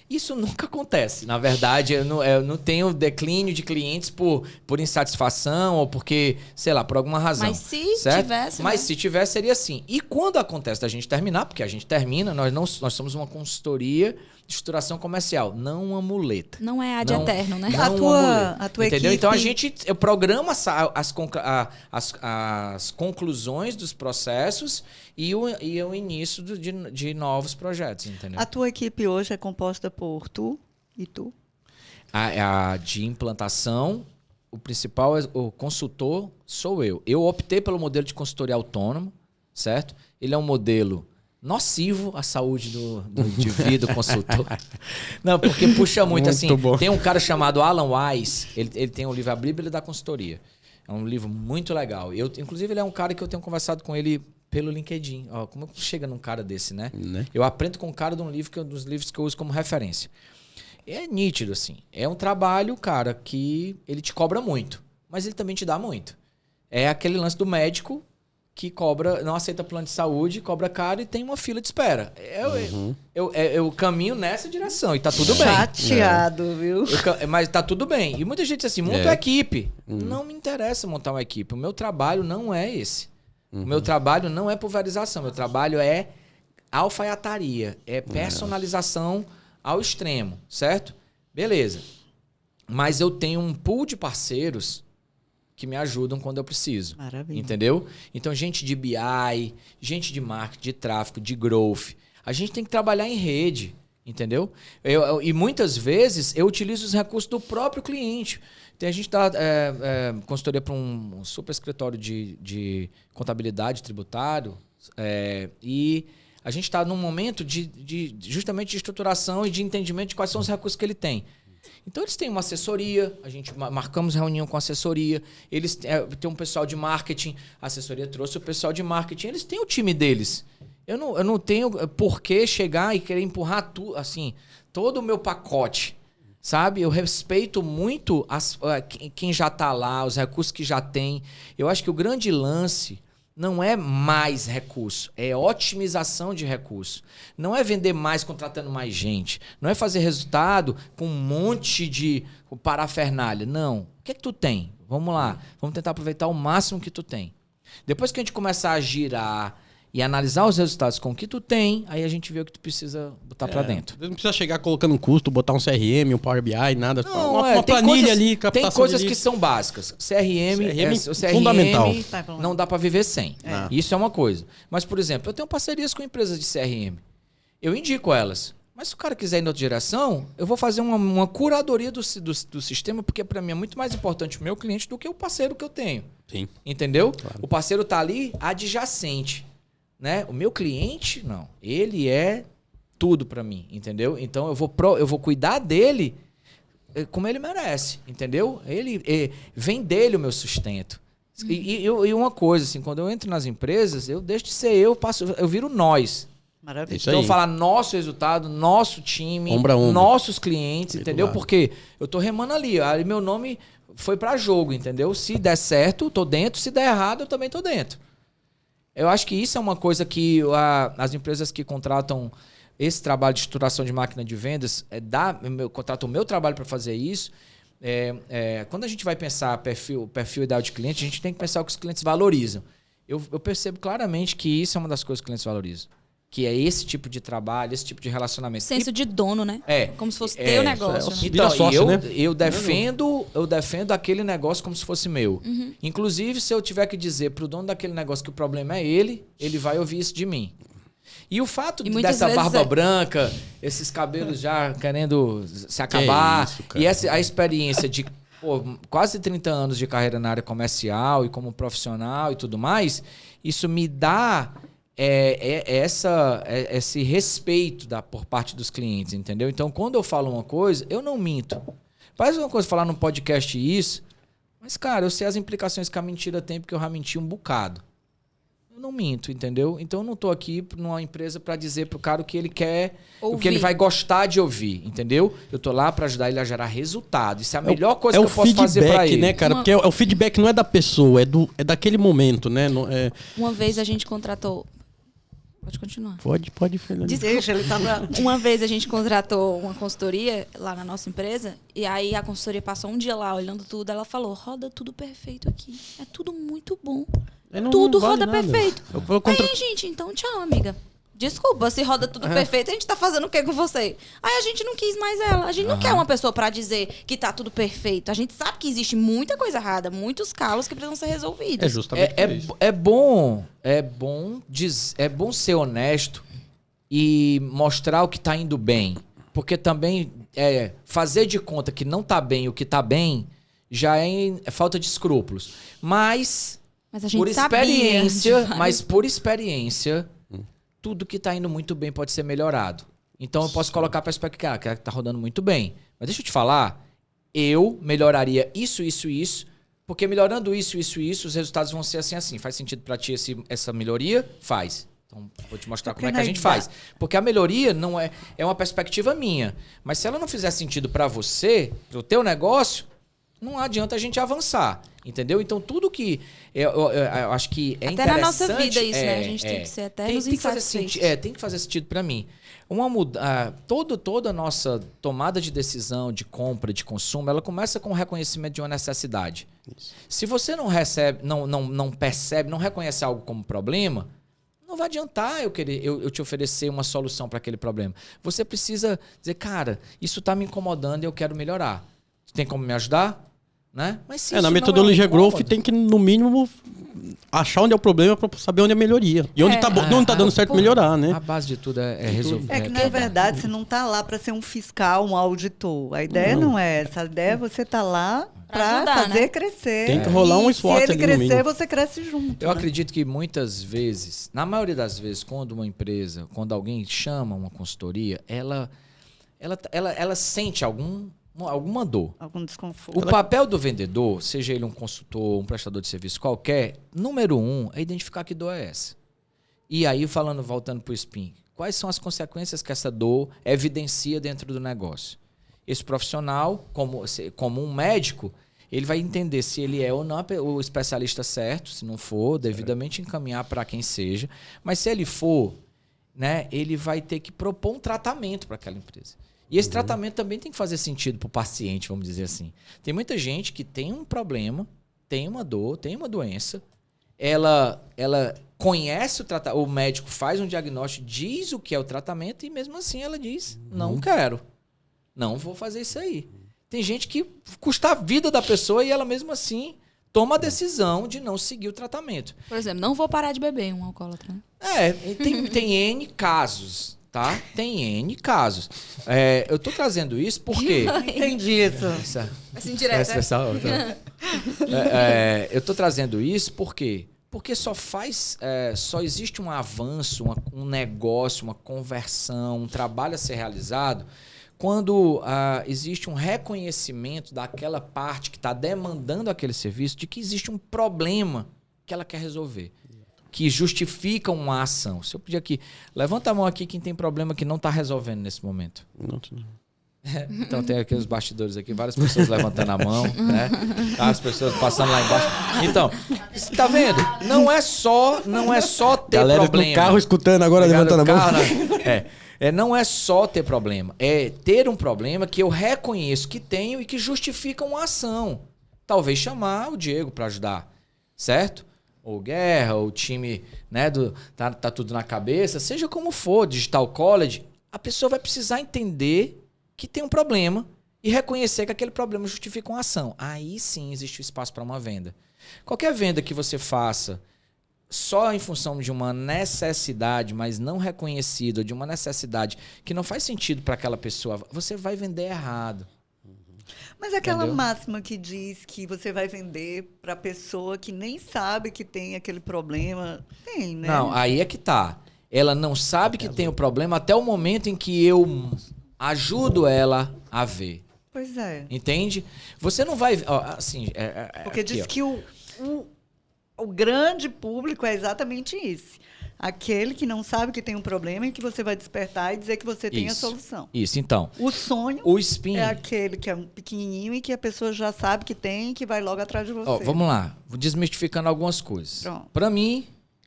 Isso nunca acontece. Na verdade, eu não tenho declínio de clientes por insatisfação ou porque, sei lá, por alguma razão. Mas se certo? tivesse, Mas se tivesse, seria assim. E quando acontece da gente terminar, porque a gente termina, nós somos uma consultoria de estruturação comercial, não uma muleta. Não é ad eterno, né? A tua entendeu? equipe... Então eu programo as conclusões dos processos e o início de novos projetos, entendeu? A tua equipe hoje é composta por tu e tu? A de implantação, o principal, o consultor sou eu. Eu optei pelo modelo de consultoria autônomo, certo? Ele é um modelo nocivo à saúde do indivíduo consultor. Não, porque puxa muito assim. Bom. Tem um cara chamado Alan Weiss, ele tem um livro A Bíblia da Consultoria. É um livro muito legal. Inclusive, ele é um cara que eu tenho conversado com ele pelo LinkedIn. Como chega num cara desse, né? Eu aprendo com um cara de um dos livros que eu uso como referência. É nítido, assim. É um trabalho, cara, que ele te cobra muito, mas ele também te dá muito. É aquele lance do médico que cobra, não aceita plano de saúde, cobra caro e tem uma fila de espera. Eu caminho nessa direção e tá tudo bem. Chateado, viu? Mas tá tudo bem. E muita gente diz assim, monta uma equipe. Não me interessa montar uma equipe. O meu trabalho não é esse. O meu trabalho não é pulverização. O meu trabalho é alfaiataria. É personalização ao extremo, certo? Beleza. Mas eu tenho um pool de parceiros que me ajudam quando eu preciso. Maravilha. Entendeu? Então, gente de BI, gente de marketing, de tráfego, de growth. A gente tem que trabalhar em rede, entendeu? E muitas vezes eu utilizo os recursos do próprio cliente. A gente dá consultoria para um super escritório de contabilidade tributário e a gente está num momento justamente de estruturação e de entendimento de quais são os recursos que ele tem. Então, eles têm uma assessoria, a gente marcamos reunião com a assessoria, eles têm um pessoal de marketing, a assessoria trouxe o pessoal de marketing, eles têm o time deles. Eu não tenho por que chegar e querer empurrar assim, todo o meu pacote, sabe? Eu respeito muito quem já está lá, os recursos que já tem. Eu acho que o grande lance não é mais recurso, é otimização de recurso. Não é vender mais contratando mais gente. Não é fazer resultado com um monte de parafernália. Não. O que é que tu tem? Vamos lá. Vamos tentar aproveitar o máximo que tu tem. Depois que a gente começar a girar e analisar os resultados com o que tu tem, aí a gente vê o que tu precisa botar pra dentro. Não precisa chegar colocando um custo, botar um CRM, um Power BI, nada. Não, uma tem planilha coisas, ali, captação tem coisas de que leads. são básicas. O CRM fundamental. não dá pra viver sem. É. Isso é uma coisa. Mas, por exemplo, eu tenho parcerias com empresas de CRM. Eu indico elas. Mas se o cara quiser ir em outra direção, eu vou fazer uma curadoria do sistema, porque para mim é muito mais importante o meu cliente do que o parceiro que eu tenho. Sim. Entendeu? Claro. O parceiro tá ali adjacente, né? O meu cliente, não. Ele é tudo para mim, entendeu? Então eu vou cuidar dele como ele merece, entendeu? Vem dele o meu sustento. E uma coisa, assim, quando eu entro nas empresas, eu deixo de ser eu viro nós. Maravilha. Isso Então, aí. falar nosso resultado, nosso time, Ombro a ombro. nossos clientes, Bem entendeu? do lado. Porque eu tô remando ali, aí meu nome foi pra jogo, entendeu? Se der certo, tô dentro, se der errado, eu também tô dentro. Eu acho que isso é uma coisa que as empresas que contratam esse trabalho de estruturação de máquina de vendas, contratam o meu trabalho para fazer isso. Quando a gente vai pensar perfil ideal de cliente, a gente tem que pensar o que os clientes valorizam. Eu percebo claramente que isso é uma das coisas que os clientes valorizam. Que é esse tipo de trabalho, esse tipo de relacionamento. Senso de dono, né? É. Como se fosse teu negócio. Vira Então, sócio, né? eu defendo aquele negócio como se fosse meu. Inclusive, se eu tiver que dizer pro dono daquele negócio que o problema é ele vai ouvir isso de mim. E o fato muitas dessa vezes barba branca, esses cabelos já querendo se acabar, isso, cara. e a experiência de quase 30 anos de carreira na área comercial e como profissional e tudo mais, isso me dá esse respeito por parte dos clientes, entendeu? Então, quando eu falo uma coisa, eu não minto. Faz uma coisa falar num podcast isso, mas, cara, eu sei as implicações que a mentira tem, porque eu já menti um bocado. Eu não minto, entendeu? Então, eu não tô aqui numa empresa para dizer pro cara o que ele quer, o que ele vai gostar de ouvir, entendeu? Eu tô lá para ajudar ele a gerar resultado. Isso é a melhor coisa que eu posso fazer para ele. Né, cara? Porque o feedback não é da pessoa, é daquele momento, né? Uma vez a gente contratou... Pode continuar. Pode, Fernando. Deixa, ele tá bravo. Uma vez a gente contratou uma consultoria lá na nossa empresa, e aí a consultoria passou um dia lá olhando tudo, ela falou, roda tudo perfeito aqui. É tudo muito bom. Tudo roda perfeito. Aí, gente, então tchau, amiga. Desculpa, se roda tudo perfeito, a gente tá fazendo o que com você? Aí a gente não quis mais ela. A gente não quer uma pessoa pra dizer que tá tudo perfeito. A gente sabe que existe muita coisa errada, muitos calos que precisam ser resolvidos. É justamente por isso. É bom ser honesto e mostrar o que tá indo bem. Porque também fazer de conta que não tá bem o que tá bem já é falta de escrúpulos. Mas a gente sabia por experiência, tudo que tá indo muito bem pode ser melhorado. Então eu posso colocar a perspectiva que tá rodando muito bem. Mas deixa eu te falar, eu melhoraria isso, porque melhorando isso, os resultados vão ser assim. Faz sentido pra ti essa melhoria? Faz. Então vou te mostrar como é que a gente faz. Porque a melhoria não é uma perspectiva minha. Mas se ela não fizer sentido pra você, pro teu negócio, não adianta a gente avançar. Entendeu? Então, tudo que eu acho que é até interessante... na nossa vida isso, né? A gente tem que ser eternos insatisfeitos. Tem que fazer sentido para mim. Toda a nossa tomada de decisão, de compra, de consumo, ela começa com o reconhecimento de uma necessidade. Isso. Se você não recebe, não percebe, não reconhece algo como problema, não vai adiantar eu te oferecer uma solução para aquele problema. Você precisa dizer, cara, isso está me incomodando e eu quero melhorar. Tem como me ajudar? Né? Mas se na metodologia Growth tem que, no mínimo, achar onde é o problema para saber onde é a melhoria. E onde tá dando certo melhorar, né? A base de tudo é resolver. É que, na verdade, você não tá lá para ser um fiscal, um auditor. A ideia não é essa. A ideia é você tá lá para fazer crescer. Tem que rolar um SWOT. Se ele crescer, você cresce junto. Eu acredito que muitas vezes, na maioria das vezes, quando uma empresa, quando alguém chama uma consultoria, ela sente alguma dor. Algum desconforto. O papel do vendedor, seja ele um consultor, um prestador de serviço qualquer, número 1 é identificar que dor é essa. E aí, voltando para o SPIN, quais são as consequências que essa dor evidencia dentro do negócio? Esse profissional, como um médico, Ele vai entender se ele é ou não o especialista certo, se não for, devidamente encaminhar para quem seja. Mas se ele for, né, ele vai ter que propor um tratamento para aquela empresa. E esse tratamento também tem que fazer sentido para o paciente, vamos dizer assim. Tem muita gente que tem um problema, tem uma dor, tem uma doença, ela conhece o médico faz um diagnóstico, diz o que é o tratamento e mesmo assim ela diz, não quero, não vou fazer isso aí. Tem gente que custa a vida da pessoa e ela mesmo assim toma a decisão de não seguir o tratamento. Por exemplo, não vou parar de beber, um alcoólatra. Tem N casos, tá? Tem N casos. Eu tô trazendo isso porque... Entendi isso. Assim, direto. Eu tô trazendo isso porque só existe um avanço, um negócio, uma conversão, um trabalho a ser realizado quando existe um reconhecimento daquela parte que está demandando aquele serviço de que existe um problema que ela quer resolver, que justifica uma ação. Se eu pedir aqui, levanta a mão aqui quem tem problema que não está resolvendo nesse momento. Não. Então tem aqui os bastidores aqui, várias pessoas levantando a mão, né? As pessoas passando lá embaixo. Então, tá vendo? Não é só ter galera problema. no carro escutando agora, levantando a mão. Não é só ter problema, é ter um problema que eu reconheço que tenho e que justifica uma ação. Talvez chamar o Diego para ajudar, certo? Ou Guerra, ou o time, né, tá tudo na cabeça, seja como for, Digital College, a pessoa vai precisar entender que tem um problema e reconhecer que aquele problema justifica uma ação. Aí sim existe o espaço para uma venda. Qualquer venda que você faça só em função de uma necessidade, mas não reconhecida, de uma necessidade que não faz sentido para aquela pessoa, você vai vender errado. Mas aquela Entendeu? máxima que diz que você vai vender para pessoa que nem sabe que tem aquele problema, tem, né? Não, aí é que tá. Ela não sabe que tem o problema até o momento em que eu ajudo ela a ver. Pois é. Entende? Você não vai... assim, Porque aqui, diz que o grande público é exatamente esse. Aquele que não sabe que tem um problema e que você vai despertar e dizer que você tem a solução. Isso, então. O sonho O spin... é aquele que é um pequenininho e que a pessoa já sabe que tem e que vai logo atrás de você. Vamos lá. Vou desmistificando algumas coisas. Para mim,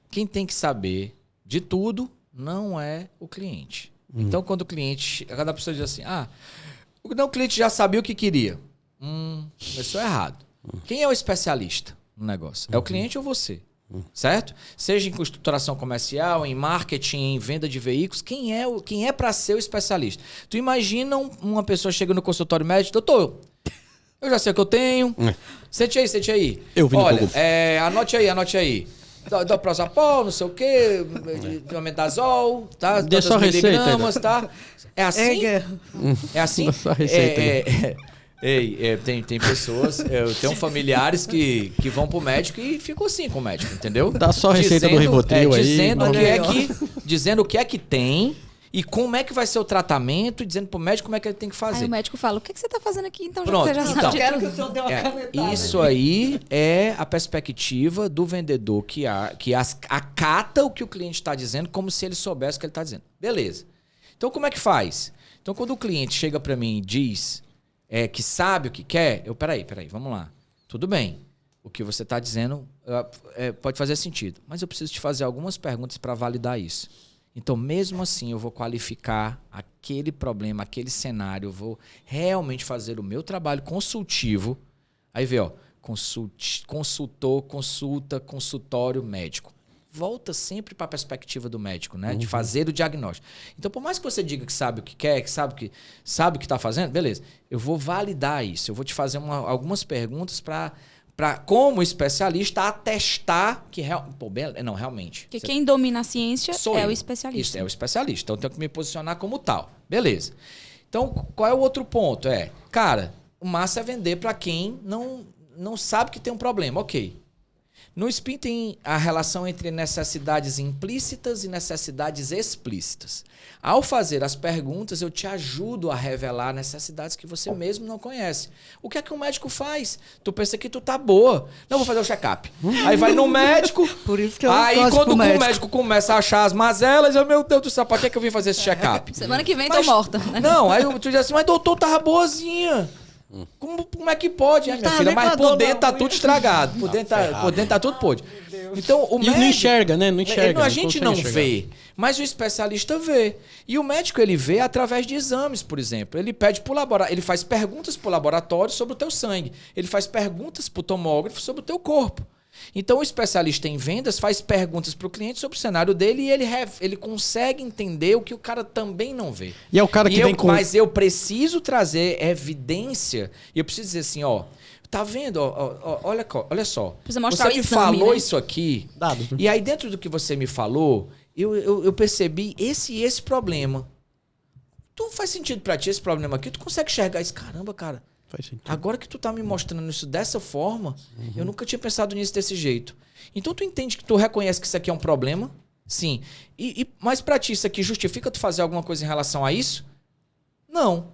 quem tem que saber de tudo não é o cliente. Então, quando o cliente... Cada pessoa diz assim, o cliente já sabia o que queria. Começou errado. Quem é o especialista no negócio? É o cliente ou você? Certo? Seja em estruturação comercial, em marketing, em venda de veículos, quem é para ser o especialista? Tu imagina uma pessoa chega no consultório médico, doutor, eu já sei o que eu tenho. Sente aí. Olha, anote aí. Dá Prosapol, não sei o quê, Mendazol, tá? Dê só receita, tá? É assim? É assim? Dá só receita. Tem pessoas, eu tenho familiares que vão pro médico e ficam assim com o médico, entendeu? Dá só a receita do Rivotril aí. Dizendo o que é que tem e como é que vai ser o tratamento e dizendo pro médico como é que ele tem que fazer. Aí o médico fala, o que você tá fazendo aqui? Então Pronto, já sabe de quero que tudo. o senhor dê uma canetada. Isso aí é a perspectiva do vendedor que acata o que o cliente está dizendo como se ele soubesse o que ele está dizendo. Beleza. Então, como é que faz? Então, quando o cliente chega para mim e diz que sabe o que quer, peraí, vamos lá. Tudo bem. O que você está dizendo pode fazer sentido, mas eu preciso te fazer algumas perguntas para validar isso. Então, mesmo assim, eu vou qualificar aquele problema, aquele cenário, eu vou realmente fazer o meu trabalho consultivo. Aí vê, consultor, consulta, consultório, médico. Volta sempre para a perspectiva do médico, né? De fazer o diagnóstico. Então, por mais que você diga que sabe o que quer, que sabe o que está fazendo, beleza. Eu vou validar isso. Eu vou te fazer algumas perguntas para como especialista, atestar que realmente. Porque quem domina a ciência é o especialista. Isso, é o especialista. Então, eu tenho que me posicionar como tal. Beleza. Então, qual é o outro ponto? Cara, o massa é vender para quem não sabe que tem um problema. Ok. No SPIN tem a relação entre necessidades implícitas e necessidades explícitas. Ao fazer as perguntas, eu te ajudo a revelar necessidades que você mesmo não conhece. O que é que um médico faz? Tu pensa que tu tá boa. Não, vou fazer o check-up. Aí vai no médico. Por isso que eu aí gosto quando do o médico. médico começa a achar as mazelas, meu Deus do céu, pra que eu vim fazer esse check-up? Semana que vem tô morta. Não, aí tu diz assim, mas doutor, tava boazinha. Como é que pode, né, minha Tá filha? Mas por levador, dentro tá não. tudo estragado. Por dentro tá tudo podre. Então, o E médico... não enxerga, né? Não enxerga. a gente consegue não enxergar. vê, mas o especialista vê. E o médico, ele vê através de exames, por exemplo. Ele pede pro laboratório, ele faz perguntas pro laboratório sobre o teu sangue. Ele faz perguntas pro tomógrafo sobre o teu corpo. Então, o especialista em vendas faz perguntas pro cliente sobre o cenário dele e ele consegue entender o que o cara também não vê. E é o cara que vem com... Mas eu preciso trazer evidência e eu preciso dizer assim, ó, tá vendo? Olha só. Precisa mostrar Você o me exame, falou né? isso aqui. Dados, né? E aí, dentro do que você me falou, eu percebi esse problema. Tu faz sentido pra ti esse problema aqui? Tu consegue enxergar isso? Caramba, cara. Faz sentido. Agora que tu tá me mostrando isso dessa forma, eu nunca tinha pensado nisso desse jeito. Então tu entende que tu reconhece que isso aqui é um problema? Sim. Mas pra ti isso aqui justifica tu fazer alguma coisa em relação a isso? Não.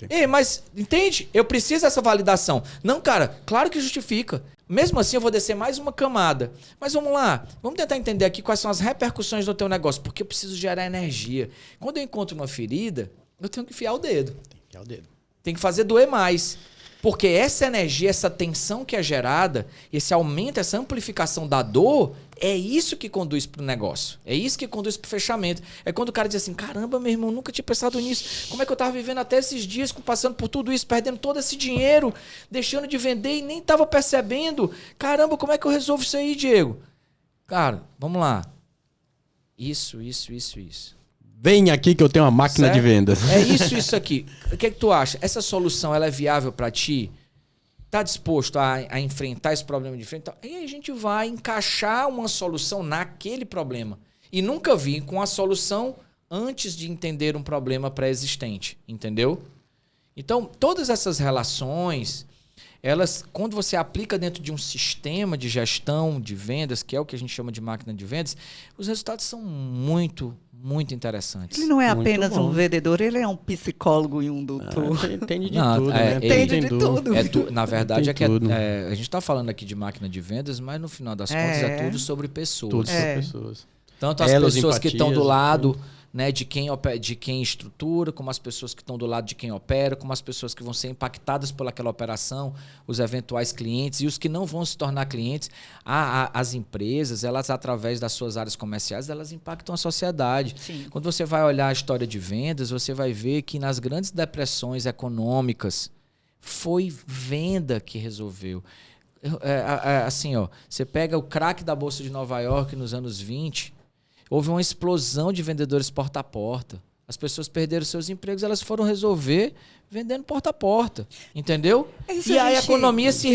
Ei, mas entende? Eu preciso dessa validação. Não, cara, claro que justifica. Mesmo assim, eu vou descer mais uma camada. Mas vamos lá, vamos tentar entender aqui quais são as repercussões do teu negócio, porque eu preciso gerar energia. Quando eu encontro uma ferida, eu tenho que enfiar o dedo. Enfiar o dedo. Tem que fazer doer mais. Porque essa energia, essa tensão que é gerada, esse aumento, essa amplificação da dor, é isso que conduz pro negócio. É isso que conduz pro fechamento. É quando o cara diz assim, caramba, meu irmão, nunca tinha pensado nisso. Como é que eu tava vivendo até esses dias, passando por tudo isso, perdendo todo esse dinheiro, deixando de vender e nem tava percebendo. Caramba, como é que eu resolvo isso aí, Diego? Cara, vamos lá. Isso. Vem aqui que eu tenho uma máquina Certo? de vendas. É isso aqui. O que é que tu acha? Essa solução, ela é viável pra ti? Tá disposto a enfrentar esse problema de frente? E aí a gente vai encaixar uma solução naquele problema. E nunca vir com a solução antes de entender um problema pré-existente. Entendeu? Então, todas essas relações, elas, quando você aplica dentro de um sistema de gestão de vendas, que é o que a gente chama de máquina de vendas, os resultados são muito interessantes. Ele não é Muito apenas bom. um vendedor, ele é um psicólogo e um doutor. Entende de Não, tudo, né? Entende de tudo. Na verdade, Tem tudo. a gente está falando aqui de máquina de vendas, mas no final das contas é tudo sobre pessoas. Tudo É. para pessoas. Tanto as Elos, pessoas que estão do empatias, lado, né, de quem estrutura, como as pessoas que estão do lado de quem opera, como as pessoas que vão ser impactadas por aquela operação, os eventuais clientes e os que não vão se tornar clientes. As empresas, elas através das suas áreas comerciais, elas impactam a sociedade. Sim. Quando você vai olhar a história de vendas, você vai ver que nas grandes depressões econômicas foi venda que resolveu. Assim, ó, você pega o crack da Bolsa de Nova York nos anos 20, houve uma explosão de vendedores porta a porta. As pessoas perderam seus empregos, elas foram resolver vendendo porta a porta, entendeu? Isso E a aí a gente- economia se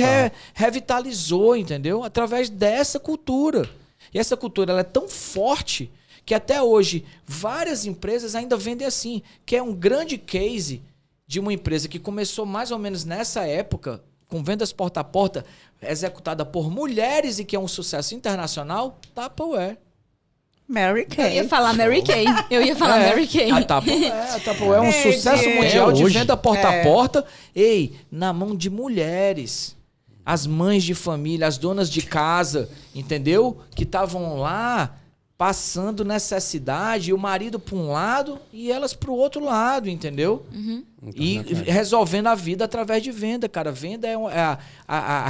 revitalizou, entendeu? Através dessa cultura. E essa cultura ela é tão forte que até hoje várias empresas ainda vendem assim, que é um grande case de uma empresa que começou mais ou menos nessa época, com vendas porta a porta, executada por mulheres e que é um sucesso internacional, Tupperware. Mary Eu Kay. ia falar Mary Kay. Mary Kay. A Tupperware é um É, sucesso Diego. mundial de hoje. venda porta a porta. Ei, na mão de mulheres. As mães de família, as donas de casa, entendeu? Que estavam lá passando necessidade, e o marido para um lado e elas para o outro lado, entendeu? E resolvendo a vida através de venda, cara. Venda é a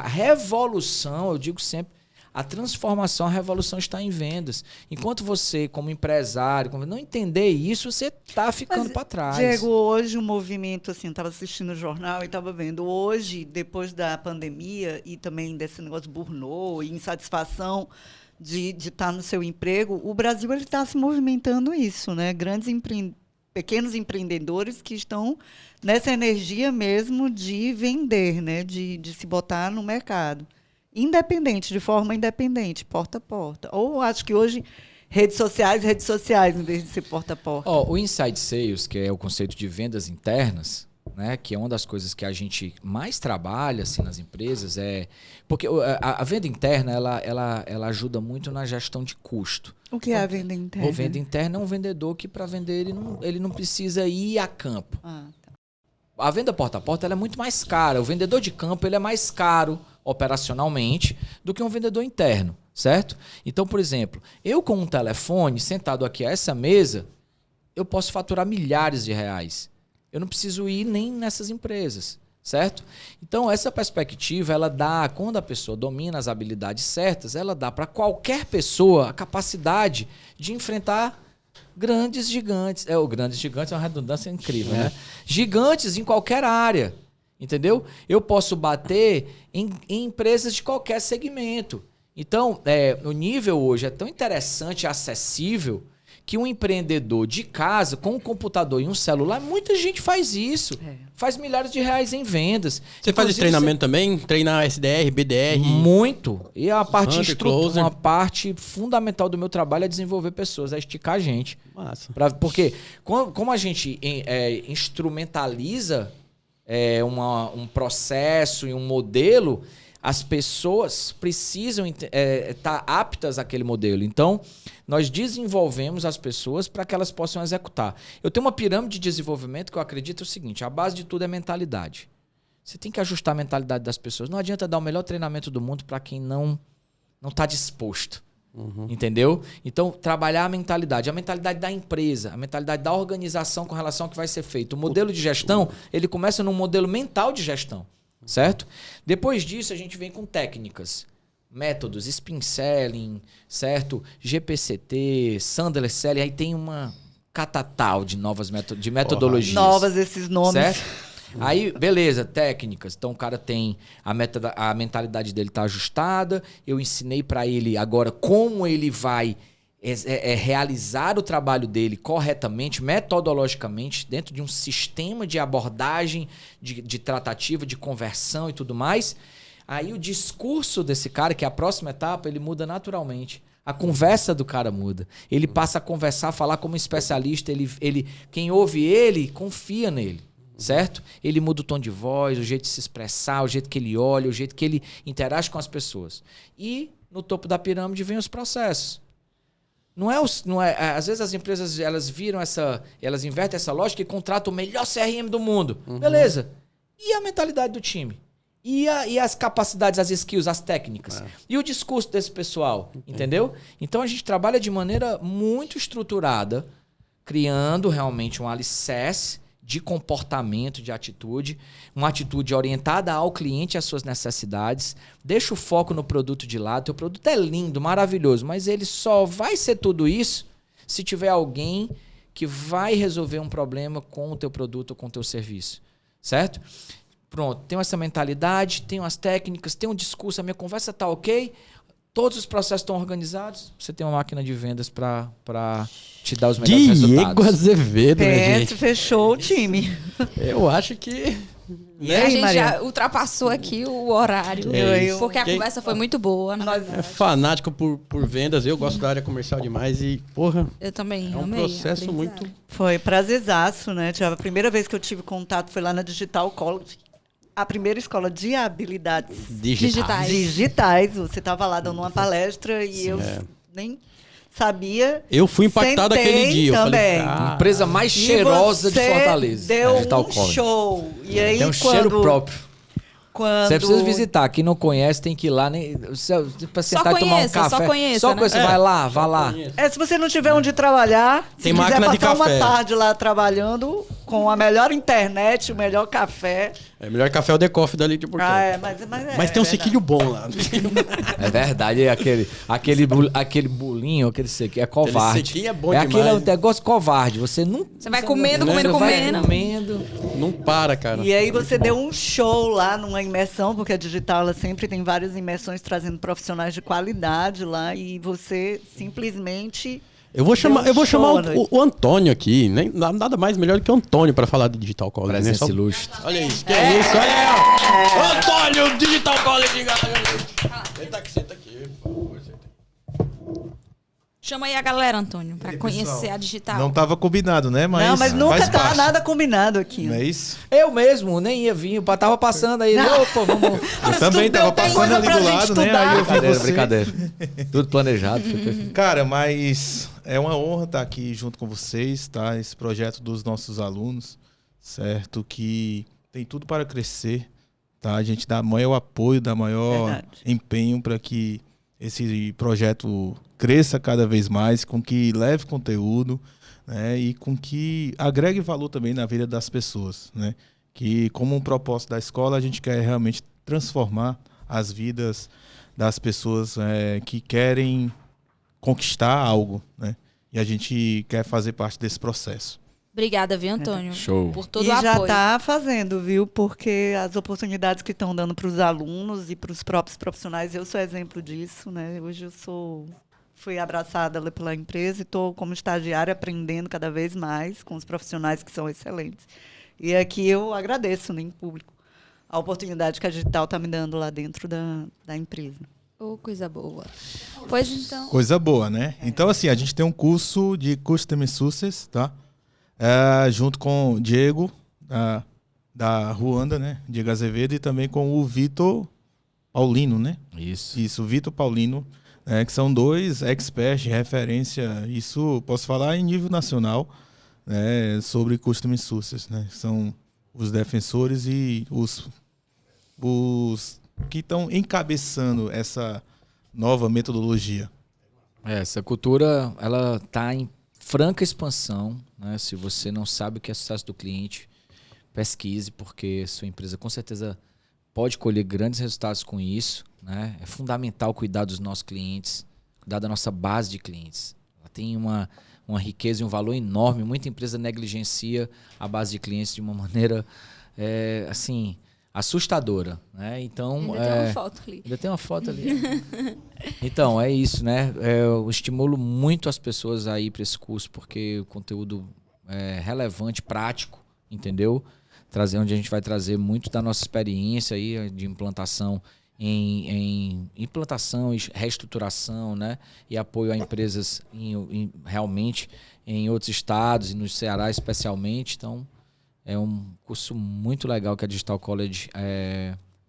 revolução, eu digo sempre, a transformação, a revolução está em vendas. Enquanto você, como empresário, não entender isso, você está ficando para trás. Diego, hoje o movimento, assim, estava assistindo o jornal e estava vendo, hoje, depois da pandemia e também desse negócio burnout e insatisfação de estar no seu emprego, o Brasil está se movimentando isso, né? Pequenos empreendedores que estão nessa energia mesmo de vender, né? De se botar no mercado. Independente, de forma independente, porta a porta. Ou acho que hoje redes sociais, em vez de ser porta a porta. O Inside Sales, que é o conceito de vendas internas, né, que é uma das coisas que a gente mais trabalha assim, nas empresas, porque a venda interna ela ajuda muito na gestão de custo. O que é a venda interna? O venda interna é um vendedor que para vender ele não precisa ir a campo. Ah, tá. A venda porta a porta ela é muito mais cara. O vendedor de campo ele é mais caro operacionalmente do que um vendedor interno, certo? Então, por exemplo, eu com um telefone sentado aqui a essa mesa, eu posso faturar milhares de reais. eu não preciso ir nem nessas empresas, certo? Então, essa perspectiva, ela dá, quando a pessoa domina as habilidades certas, ela dá para qualquer pessoa a capacidade de enfrentar grandes gigantes. Grandes gigantes é uma redundância incrível, né? Gigantes em qualquer área, entendeu? Eu posso bater em empresas de qualquer segmento. Então, o nível hoje é tão interessante e acessível que um empreendedor de casa, com um computador e um celular, muita gente faz isso. Faz milhares de reais em vendas. Você faz esse treinamento também? Treinar SDR, BDR? Muito. E a parte Closer. uma parte fundamental do meu trabalho é desenvolver pessoas, é esticar a gente. Massa. Porque como a gente instrumentaliza um processo e um modelo, as pessoas precisam estar aptas àquele modelo. Então, nós desenvolvemos as pessoas para que elas possam executar. Eu tenho uma pirâmide de desenvolvimento que eu acredito o seguinte, a base de tudo é mentalidade. Você tem que ajustar a mentalidade das pessoas. Não adianta dar o melhor treinamento do mundo para quem não está disposto. Entendeu? Então, trabalhar a mentalidade da empresa, a mentalidade da organização com relação ao que vai ser feito. O modelo de gestão, ele começa num modelo mental de gestão. Certo? Depois disso, a gente vem com técnicas, métodos, spin selling, certo? GPCT, Sandler Selling, aí tem uma catatal de novas metodologias. Novas esses nomes. Certo? Aí, beleza, técnicas. Então, o cara tem a mentalidade dele tá ajustada. Eu ensinei para ele agora como ele vai realizar o trabalho dele corretamente, metodologicamente, dentro de um sistema de abordagem, de tratativa, de conversão e tudo mais. Aí o discurso desse cara, que é a próxima etapa, ele muda naturalmente. A conversa do cara muda. Ele passa a conversar, a falar como especialista. Quem ouve ele, confia nele. Certo? Ele muda o tom de voz, o jeito de se expressar, o jeito que ele olha, o jeito que ele interage com as pessoas. E no topo da pirâmide vem os processos. Às vezes as empresas elas invertem essa lógica e contratam o melhor CRM do mundo. Beleza. E a mentalidade do time? E as capacidades, as skills, as técnicas? E o discurso desse pessoal? Entendeu? Então a gente trabalha de maneira muito estruturada, criando realmente um alicerce de comportamento, de atitude, uma atitude orientada ao cliente e às suas necessidades, deixa o foco no produto de lado. Teu produto é lindo, maravilhoso, mas ele só vai ser tudo isso se tiver alguém que vai resolver um problema com o teu produto ou com o teu serviço, certo? Pronto, tenho essa mentalidade, tenho as técnicas, tenho um discurso, a minha conversa tá ok, todos os processos estão organizados, você tem uma máquina de vendas para te dar os melhores resultados. Diego Azevedo, né, gente? Fechou o time. Eu acho que... E a gente já ultrapassou aqui o horário, porque a conversa foi muito boa. É fanático por vendas, eu gosto da área comercial demais e, porra... Eu também, é um processo muito... Foi prazerzaço, né? A primeira vez que eu tive contato foi lá na Digital College. A primeira escola de habilidades digitais. Você estava lá dando uma palestra e eu nem sabia. Eu fui impactado aquele dia. Também. Eu falei, empresa mais cheirosa de Fortaleza. Deu um show. E aí, tem um cheiro próprio. Quando... Você precisa visitar. Quem não conhece tem que ir lá. Pra sentar e tomar um café. Só conheça, né? Vai lá. Se você não tiver onde trabalhar, tem se máquina quiser de passar café. uma tarde lá trabalhando com a melhor internet, o melhor café. É melhor café o The-Coffee dali de Portugal. Mas tem um sequilho bom lá. É verdade, aquele bolinho, aquele sequinho é covarde. Aquele sequinho é bom demais. demais. Aquele negócio covarde. Você vai comendo. Não para, cara. E aí você deu um show lá numa imersão, porque a Digital ela sempre tem várias imersões trazendo profissionais de qualidade lá e você simplesmente... Eu vou chamar o Antônio aqui, né? Nada mais melhor do que o Antônio para falar de Digital College. Presença ilustre. Olha isso, que é isso, olha aí, ó. Antônio, Digital College. Senta aqui, por favor. Chama aí a galera, Antônio, para conhecer a Digital. Não estava combinado, né? Mas nunca tá nada combinado aqui. Não é isso? Eu mesmo nem ia vir, tava passando aí. Opa, vamos... Eu também tava passando ali do lado, né? Aí eu vi você. Brincadeira. Tudo planejado. Cara, mas é uma honra estar aqui junto com vocês, tá? Esse projeto dos nossos alunos, certo? Que tem tudo para crescer, tá? A gente dá maior apoio, dá maior empenho para que esse projeto cresça cada vez mais, com que leve conteúdo, né, e com que agregue valor também na vida das pessoas, né? Que como um propósito da escola, a gente quer realmente transformar as vidas das pessoas que querem conquistar algo, né? E a gente quer fazer parte desse processo. Obrigada, viu, Antônio? Show. Por todo E o já apoio. está fazendo, viu? Porque as oportunidades que estão dando para os alunos e para os próprios profissionais, eu sou exemplo disso, né? Hoje fui abraçada pela empresa e estou como estagiária aprendendo cada vez mais com os profissionais que são excelentes. E aqui eu agradeço, né, em público, a oportunidade que a Digital está me dando lá dentro da empresa. Oh, coisa boa. Pois então... Coisa boa, né? Então, assim, a gente tem um curso de Customer Success, tá? Junto com o Diego, da Ruanda, né? Diego Azevedo, e também com o Vitor Paulino, né? Isso. O Vitor Paulino, que são 2 experts de referência, isso posso falar em nível nacional, né? Sobre Customer Success, né? São os defensores e os que estão encabeçando essa nova metodologia. Essa cultura, ela está em franca expansão, né? Se você não sabe o que é sucesso do cliente, pesquise, porque sua empresa com certeza pode colher grandes resultados com isso, né? É fundamental cuidar dos nossos clientes, cuidar da nossa base de clientes. Ela tem uma riqueza e um valor enorme. Muita empresa negligencia a base de clientes de uma maneira, assim, assustadora, né? Então, Ainda tem uma foto ali. Ainda tem uma foto ali. Então, é isso, né? Eu estimulo muito as pessoas a ir para esse curso, porque o conteúdo é relevante, prático, entendeu? Onde a gente vai trazer muito da nossa experiência aí de implantação em implantação e reestruturação, né? E apoio a empresas realmente em outros estados e no Ceará especialmente. Então, é um curso muito legal que a Digital College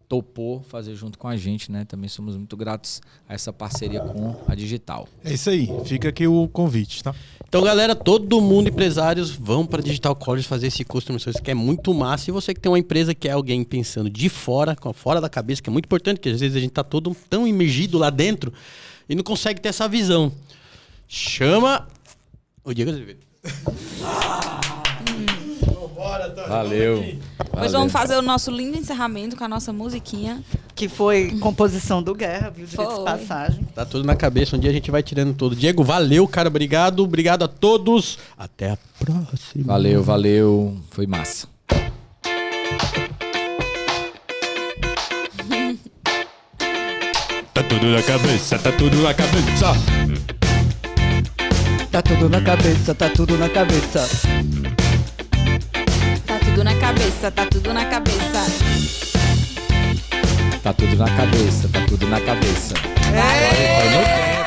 topou fazer junto com a gente, né? Também somos muito gratos a essa parceria com a Digital. É isso aí, fica aqui o convite, tá? Então, galera, todo mundo, empresários, vão para Digital College fazer esse curso de Customer, que é muito massa. E você que tem uma empresa que é alguém pensando de fora, fora da cabeça, que é muito importante, porque às vezes a gente tá todo tão imergido lá dentro e não consegue ter essa visão. Chama o Diego Azevedo. Valeu. Pois vamos fazer o nosso lindo encerramento com a nossa musiquinha. Que foi composição do Guerra, viu? Diga-se de passagem. Tá tudo na cabeça, um dia a gente vai tirando tudo. Diego, valeu, cara, obrigado. Obrigado a todos. Até a próxima. Valeu. Foi massa. Tá tudo na cabeça, tá tudo na cabeça. Tá tudo na cabeça, tá tudo na cabeça. Tá tudo na cabeça, tá tudo na cabeça. Tá tudo na cabeça, tá tudo na cabeça. Agora foi no tempo.